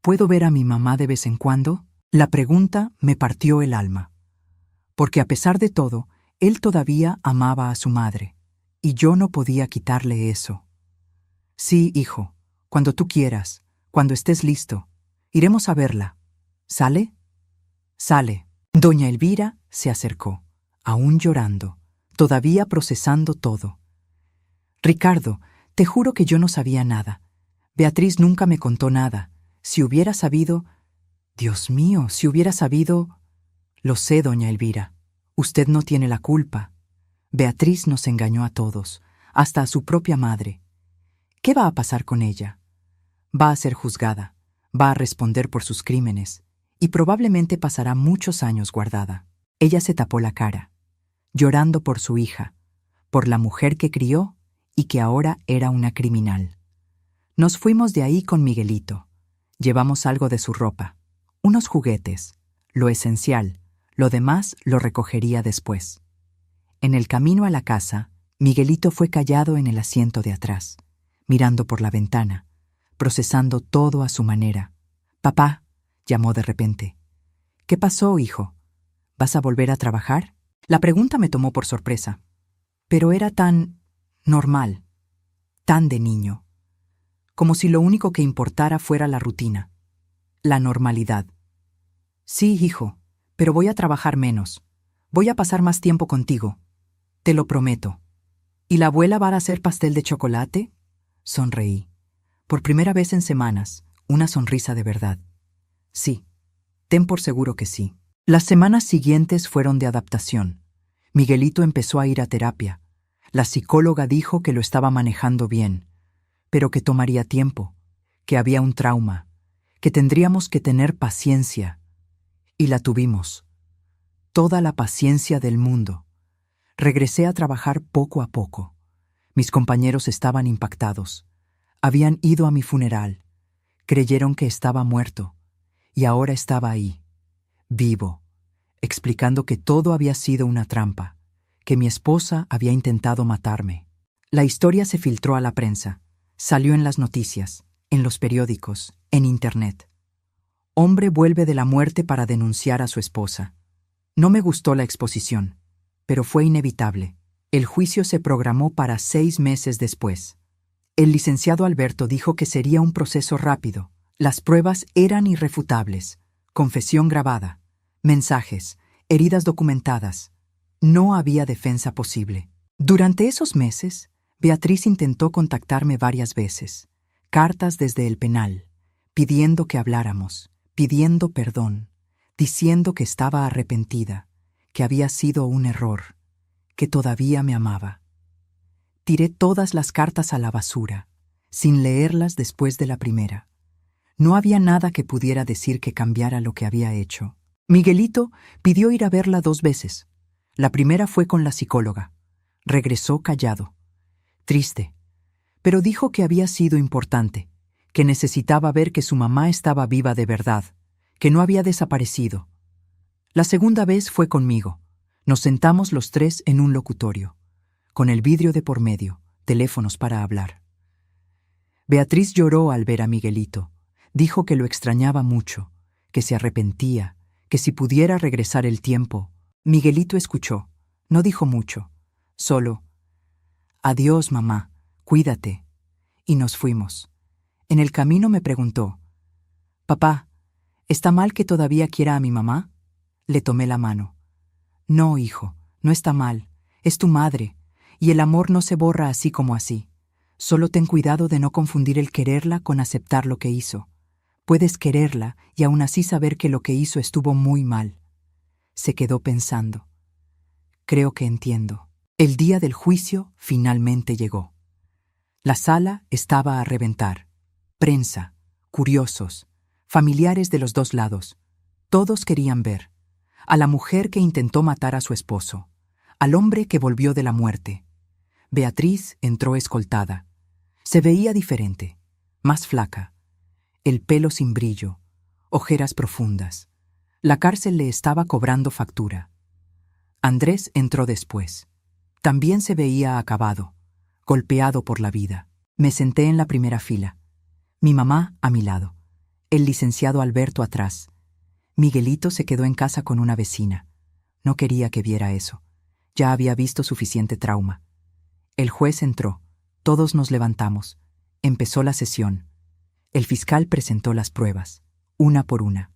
«¿Puedo ver a mi mamá de vez en cuando?». La pregunta me partió el alma, porque a pesar de todo, él todavía amaba a su madre, y yo no podía quitarle eso. «Sí, hijo, cuando tú quieras, cuando estés listo, iremos a verla. ¿Sale?». «Sale». Doña Elvira se acercó, aún llorando, todavía procesando todo. «Ricardo, te juro que yo no sabía nada. Beatriz nunca me contó nada. Si hubiera sabido... Dios mío, si hubiera sabido...». «Lo sé, doña Elvira. Usted no tiene la culpa. Beatriz nos engañó a todos, hasta a su propia madre. ¿Qué va a pasar con ella? Va a ser juzgada, va a responder por sus crímenes, y probablemente pasará muchos años guardada». Ella se tapó la cara, llorando por su hija, por la mujer que crió y que ahora era una criminal. Nos fuimos de ahí con Miguelito. Llevamos algo de su ropa, unos juguetes, lo esencial, lo demás lo recogería después. En el camino a la casa, Miguelito fue callado en el asiento de atrás, mirando por la ventana, procesando todo a su manera. «Papá», llamó de repente. «¿Qué pasó, hijo? ¿Vas a volver a trabajar?». La pregunta me tomó por sorpresa, pero era tan normal, tan de niño, como si lo único que importara fuera la rutina, la normalidad. «Sí, hijo, pero voy a trabajar menos. Voy a pasar más tiempo contigo. Te lo prometo». «¿Y la abuela va a hacer pastel de chocolate?». Sonreí. Por primera vez en semanas, una sonrisa de verdad. «Sí, ten por seguro que sí». Las semanas siguientes fueron de adaptación. Miguelito empezó a ir a terapia. La psicóloga dijo que lo estaba manejando bien, pero que tomaría tiempo, que había un trauma, que tendríamos que tener paciencia. Y la tuvimos. Toda la paciencia del mundo. Regresé a trabajar poco a poco. Mis compañeros estaban impactados. Habían ido a mi funeral. Creyeron que estaba muerto. Y ahora estaba ahí, vivo, explicando que todo había sido una trampa, que mi esposa había intentado matarme. La historia se filtró a la prensa, salió en las noticias, en los periódicos, en Internet. Hombre vuelve de la muerte para denunciar a su esposa. No me gustó la exposición, pero fue inevitable. El juicio se programó para 6 meses después. El licenciado Alberto dijo que sería un proceso rápido. Las pruebas eran irrefutables. Confesión grabada, mensajes, heridas documentadas. No había defensa posible. Durante esos meses, Beatriz intentó contactarme varias veces. Cartas desde el penal, pidiendo que habláramos, pidiendo perdón, diciendo que estaba arrepentida, que había sido un error, que todavía me amaba. Tiré todas las cartas a la basura, sin leerlas después de la primera. No había nada que pudiera decir que cambiara lo que había hecho. Miguelito pidió ir a verla 2 veces. La primera fue con la psicóloga. Regresó callado, triste, pero dijo que había sido importante, que necesitaba ver que su mamá estaba viva de verdad, que no había desaparecido. La segunda vez fue conmigo. Nos sentamos los tres en un locutorio, con el vidrio de por medio, teléfonos para hablar. Beatriz lloró al ver a Miguelito. Dijo que lo extrañaba mucho, que se arrepentía, que si pudiera regresar el tiempo. Miguelito escuchó. No dijo mucho, solo: «Adiós, mamá, cuídate». Y nos fuimos. En el camino me preguntó: «Papá, ¿está mal que todavía quiera a mi mamá?». Le tomé la mano. «No, hijo, no está mal. Es tu madre, y el amor no se borra así como así. Solo ten cuidado de no confundir el quererla con aceptar lo que hizo. Puedes quererla y aún así saber que lo que hizo estuvo muy mal». Se quedó pensando. Creo que entiendo. El día del juicio finalmente llegó. La sala estaba a reventar. Prensa, curiosos, familiares de los dos lados. Todos querían ver. A la mujer que intentó matar a su esposo. Al hombre que volvió de la muerte. Beatriz entró escoltada. Se veía diferente, más flaca. El pelo sin brillo, ojeras profundas. La cárcel le estaba cobrando factura. Andrés entró después. También se veía acabado, golpeado por la vida. Me senté en la primera fila. Mi mamá a mi lado. El licenciado Alberto atrás. Miguelito se quedó en casa con una vecina. No quería que viera eso. Ya había visto suficiente trauma. El juez entró. Todos nos levantamos. Empezó la sesión. El fiscal presentó las pruebas, una por una.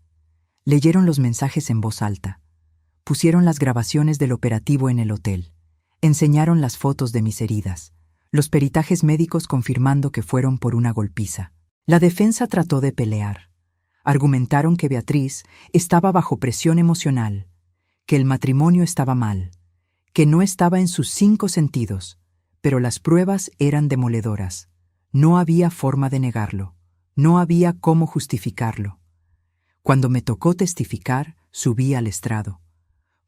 Leyeron los mensajes en voz alta. Pusieron las grabaciones del operativo en el hotel. Enseñaron las fotos de mis heridas. Los peritajes médicos confirmando que fueron por una golpiza. La defensa trató de pelear. Argumentaron que Beatriz estaba bajo presión emocional, que el matrimonio estaba mal, que no estaba en sus 5 sentidos, pero las pruebas eran demoledoras. No había forma de negarlo. No había cómo justificarlo. Cuando me tocó testificar, subí al estrado.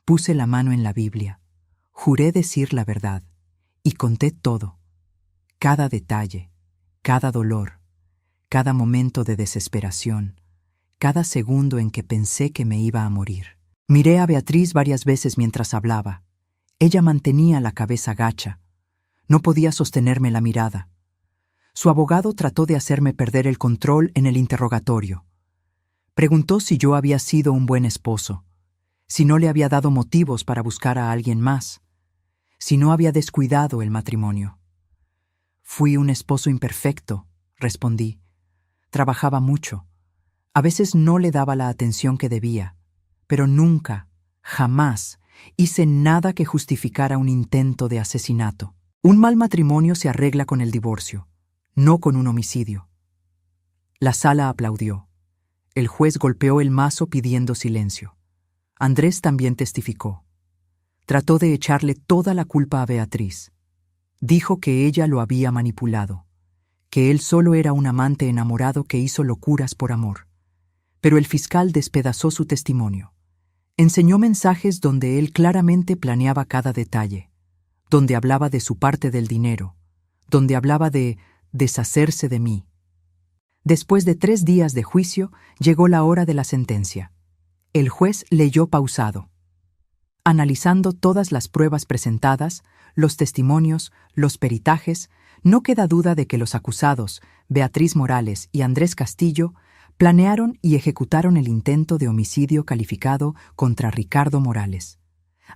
Puse la mano en la Biblia. Juré decir la verdad. Y conté todo. Cada detalle, cada dolor, cada momento de desesperación, cada segundo en que pensé que me iba a morir. Miré a Beatriz varias veces mientras hablaba. Ella mantenía la cabeza gacha. No podía sostenerme la mirada. Su abogado trató de hacerme perder el control en el interrogatorio. Preguntó si yo había sido un buen esposo, si no le había dado motivos para buscar a alguien más, si no había descuidado el matrimonio. «Fui un esposo imperfecto», respondí. «Trabajaba mucho. A veces no le daba la atención que debía, pero nunca, jamás, hice nada que justificara un intento de asesinato. Un mal matrimonio se arregla con el divorcio, no con un homicidio». La sala aplaudió. El juez golpeó el mazo pidiendo silencio. Andrés también testificó. Trató de echarle toda la culpa a Beatriz. Dijo que ella lo había manipulado, que él solo era un amante enamorado que hizo locuras por amor. Pero el fiscal despedazó su testimonio. Enseñó mensajes donde él claramente planeaba cada detalle, donde hablaba de su parte del dinero, donde hablaba de deshacerse de mí. Después de 3 días de juicio, llegó la hora de la sentencia. El juez leyó pausado, analizando todas las pruebas presentadas, los testimonios, los peritajes. No queda duda de que los acusados, Beatriz Morales y Andrés Castillo, planearon y ejecutaron el intento de homicidio calificado contra Ricardo Morales.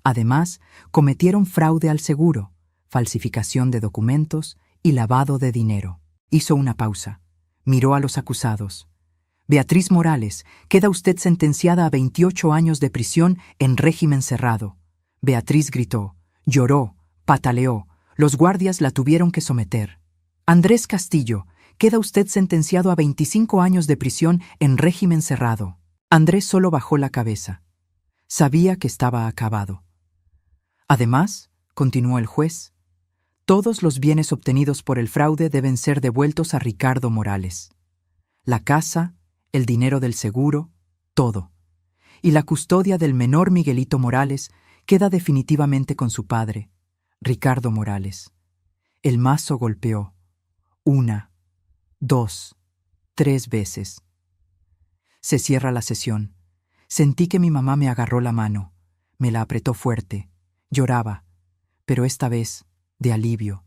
Además, cometieron fraude al seguro, falsificación de documentos y lavado de dinero. Hizo una pausa. Miró a los acusados. «Beatriz Morales, queda usted sentenciada a 28 años de prisión en régimen cerrado». Beatriz gritó, lloró, pataleó. Los guardias la tuvieron que someter. «Andrés Castillo, queda usted sentenciado a 25 años de prisión en régimen cerrado». Andrés solo bajó la cabeza. Sabía que estaba acabado. «Además», continuó el juez, «todos los bienes obtenidos por el fraude deben ser devueltos a Ricardo Morales. La casa, el dinero del seguro, todo. Y la custodia del menor Miguelito Morales queda definitivamente con su padre, Ricardo Morales». El mazo golpeó. 1, 2, 3 veces. Se cierra la sesión. Sentí que mi mamá me agarró la mano, me la apretó fuerte, lloraba, pero esta vez de alivio,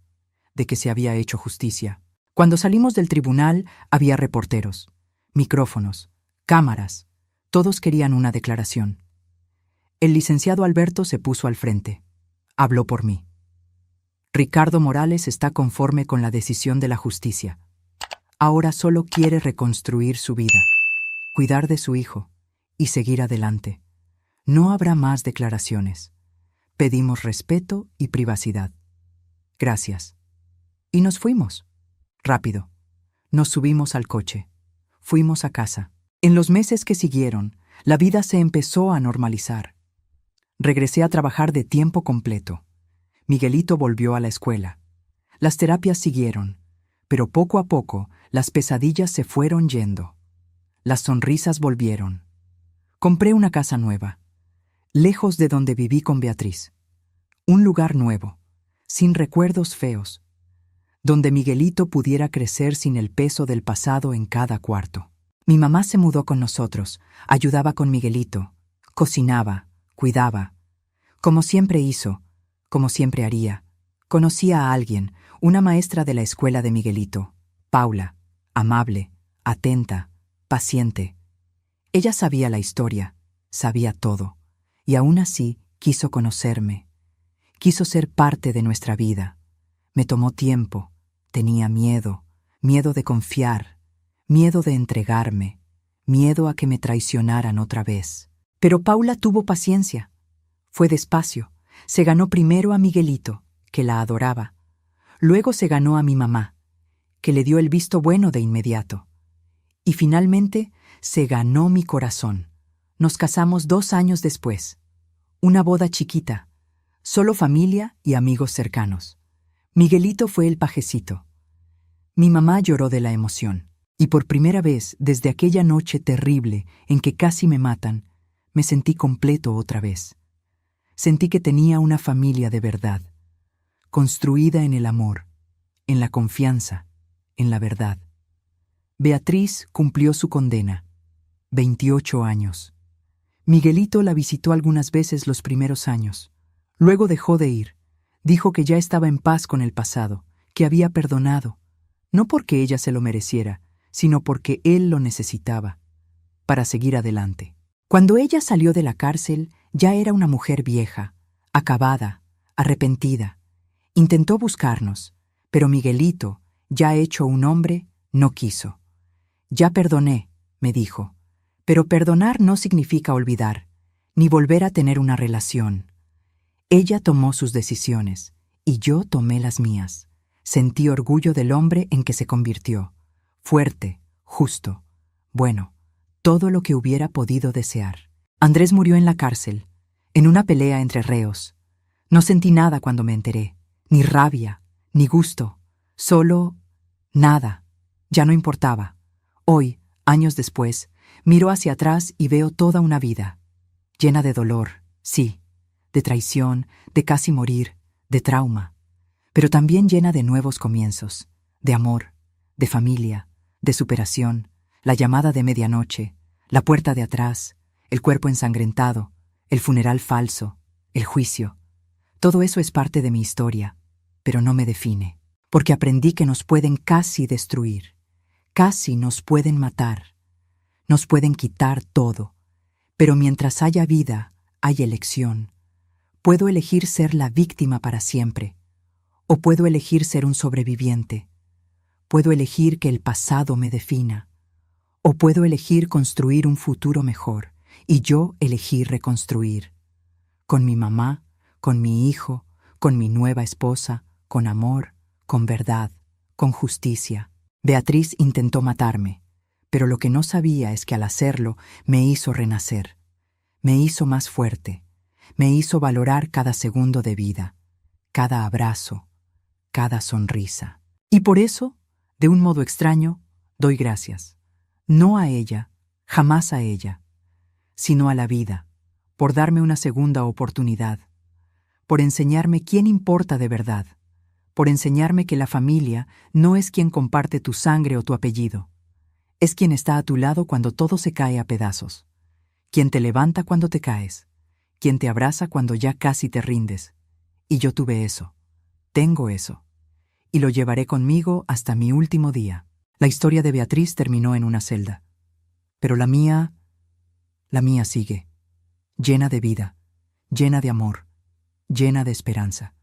de que se había hecho justicia. Cuando salimos del tribunal había reporteros, micrófonos, cámaras, todos querían una declaración. El licenciado Alberto se puso al frente, habló por mí. Ricardo Morales está conforme con la decisión de la justicia. Ahora solo quiere reconstruir su vida, cuidar de su hijo y seguir adelante. No habrá más declaraciones. Pedimos respeto y privacidad. Gracias. Y nos fuimos. Rápido. Nos subimos al coche. Fuimos a casa. En los meses que siguieron, la vida se empezó a normalizar. Regresé a trabajar de tiempo completo. Miguelito volvió a la escuela. Las terapias siguieron, pero poco a poco las pesadillas se fueron yendo. Las sonrisas volvieron. Compré una casa nueva, lejos de donde viví con Beatriz. Un lugar nuevo, sin recuerdos feos, donde Miguelito pudiera crecer sin el peso del pasado en cada cuarto. Mi mamá se mudó con nosotros, ayudaba con Miguelito, cocinaba, cuidaba. Como siempre hizo, como siempre haría. Conocía a alguien, una maestra de la escuela de Miguelito, Paula, amable, atenta, paciente. Ella sabía la historia, sabía todo, y aún así quiso conocerme. Quiso ser parte de nuestra vida. Me tomó tiempo, tenía miedo, miedo de confiar, miedo de entregarme, miedo a que me traicionaran otra vez. Pero Paula tuvo paciencia. Fue despacio. Se ganó primero a Miguelito, que la adoraba. Luego se ganó a mi mamá, que le dio el visto bueno de inmediato. Y finalmente se ganó mi corazón. Nos casamos 2 años después. Una boda chiquita, solo familia y amigos cercanos. Miguelito fue el pajecito. Mi mamá lloró de la emoción, y por primera vez desde aquella noche terrible en que casi me matan, me sentí completo otra vez. Sentí que tenía una familia de verdad, construida en el amor, en la confianza, en la verdad. Beatriz cumplió su condena, 28 años. Miguelito la visitó algunas veces los primeros años. Luego dejó de ir. Dijo que ya estaba en paz con el pasado, que había perdonado, no porque ella se lo mereciera, sino porque él lo necesitaba, para seguir adelante. Cuando ella salió de la cárcel, ya era una mujer vieja, acabada, arrepentida. Intentó buscarnos, pero Miguelito, ya hecho un hombre, no quiso. Ya perdoné, me dijo, pero perdonar no significa olvidar, ni volver a tener una relación. Ella tomó sus decisiones, y yo tomé las mías. Sentí orgullo del hombre en que se convirtió, fuerte, justo, bueno, todo lo que hubiera podido desear. Andrés murió en la cárcel, en una pelea entre reos. No sentí nada cuando me enteré, ni rabia, ni gusto, solo nada. Ya no importaba. Hoy, años después, miro hacia atrás y veo toda una vida, llena de dolor, sí, de traición, de casi morir, de trauma, pero también llena de nuevos comienzos, de amor, de familia, de superación, la llamada de medianoche, la puerta de atrás, el cuerpo ensangrentado, el funeral falso, el juicio. Todo eso es parte de mi historia, pero no me define, porque aprendí que nos pueden casi destruir, casi nos pueden matar, nos pueden quitar todo, pero mientras haya vida, hay elección. Puedo elegir ser la víctima para siempre, o puedo elegir ser un sobreviviente. Puedo elegir que el pasado me defina, o puedo elegir construir un futuro mejor, y yo elegí reconstruir. Con mi mamá, con mi hijo, con mi nueva esposa, con amor, con verdad, con justicia. Beatriz intentó matarme, pero lo que no sabía es que al hacerlo me hizo renacer. Me hizo más fuerte, me hizo valorar cada segundo de vida, cada abrazo, cada sonrisa. Y por eso, de un modo extraño, doy gracias. No a ella, jamás a ella, sino a la vida, por darme una segunda oportunidad, por enseñarme quién importa de verdad, por enseñarme que la familia no es quien comparte tu sangre o tu apellido, es quien está a tu lado cuando todo se cae a pedazos, quien te levanta cuando te caes, quien te abraza cuando ya casi te rindes. Y yo tuve eso, tengo eso, y lo llevaré conmigo hasta mi último día. La historia de Beatriz terminó en una celda, pero la mía sigue, llena de vida, llena de amor, llena de esperanza.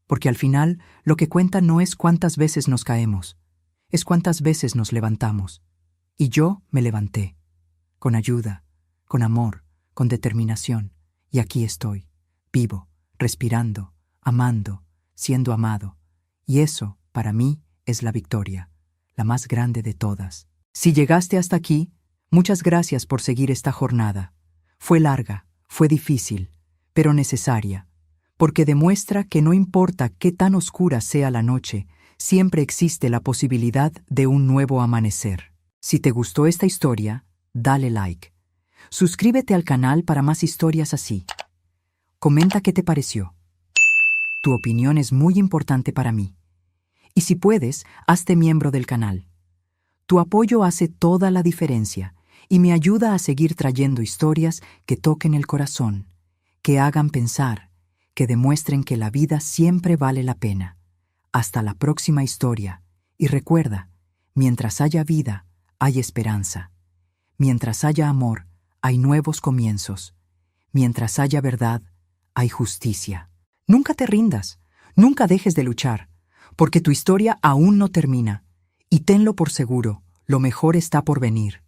Porque al final lo que cuenta no es cuántas veces nos caemos, es cuántas veces nos levantamos. Y yo me levanté, con ayuda, con amor, con determinación, y aquí estoy, vivo, respirando, amando, siendo amado. Y eso, para mí, es la victoria, la más grande de todas. Si llegaste hasta aquí, muchas gracias por seguir esta jornada. Fue larga, fue difícil, pero necesaria, porque demuestra que no importa qué tan oscura sea la noche, siempre existe la posibilidad de un nuevo amanecer. Si te gustó esta historia, dale like. Suscríbete al canal para más historias así. Comenta qué te pareció. Tu opinión es muy importante para mí. Y si puedes, hazte miembro del canal. Tu apoyo hace toda la diferencia y me ayuda a seguir trayendo historias que toquen el corazón, que hagan pensar, que demuestren que la vida siempre vale la pena. Hasta la próxima historia. Y recuerda, mientras haya vida, hay esperanza. Mientras haya amor, hay nuevos comienzos. Mientras haya verdad, hay justicia. Nunca te rindas, nunca dejes de luchar, porque tu historia aún no termina. Y tenlo por seguro, lo mejor está por venir.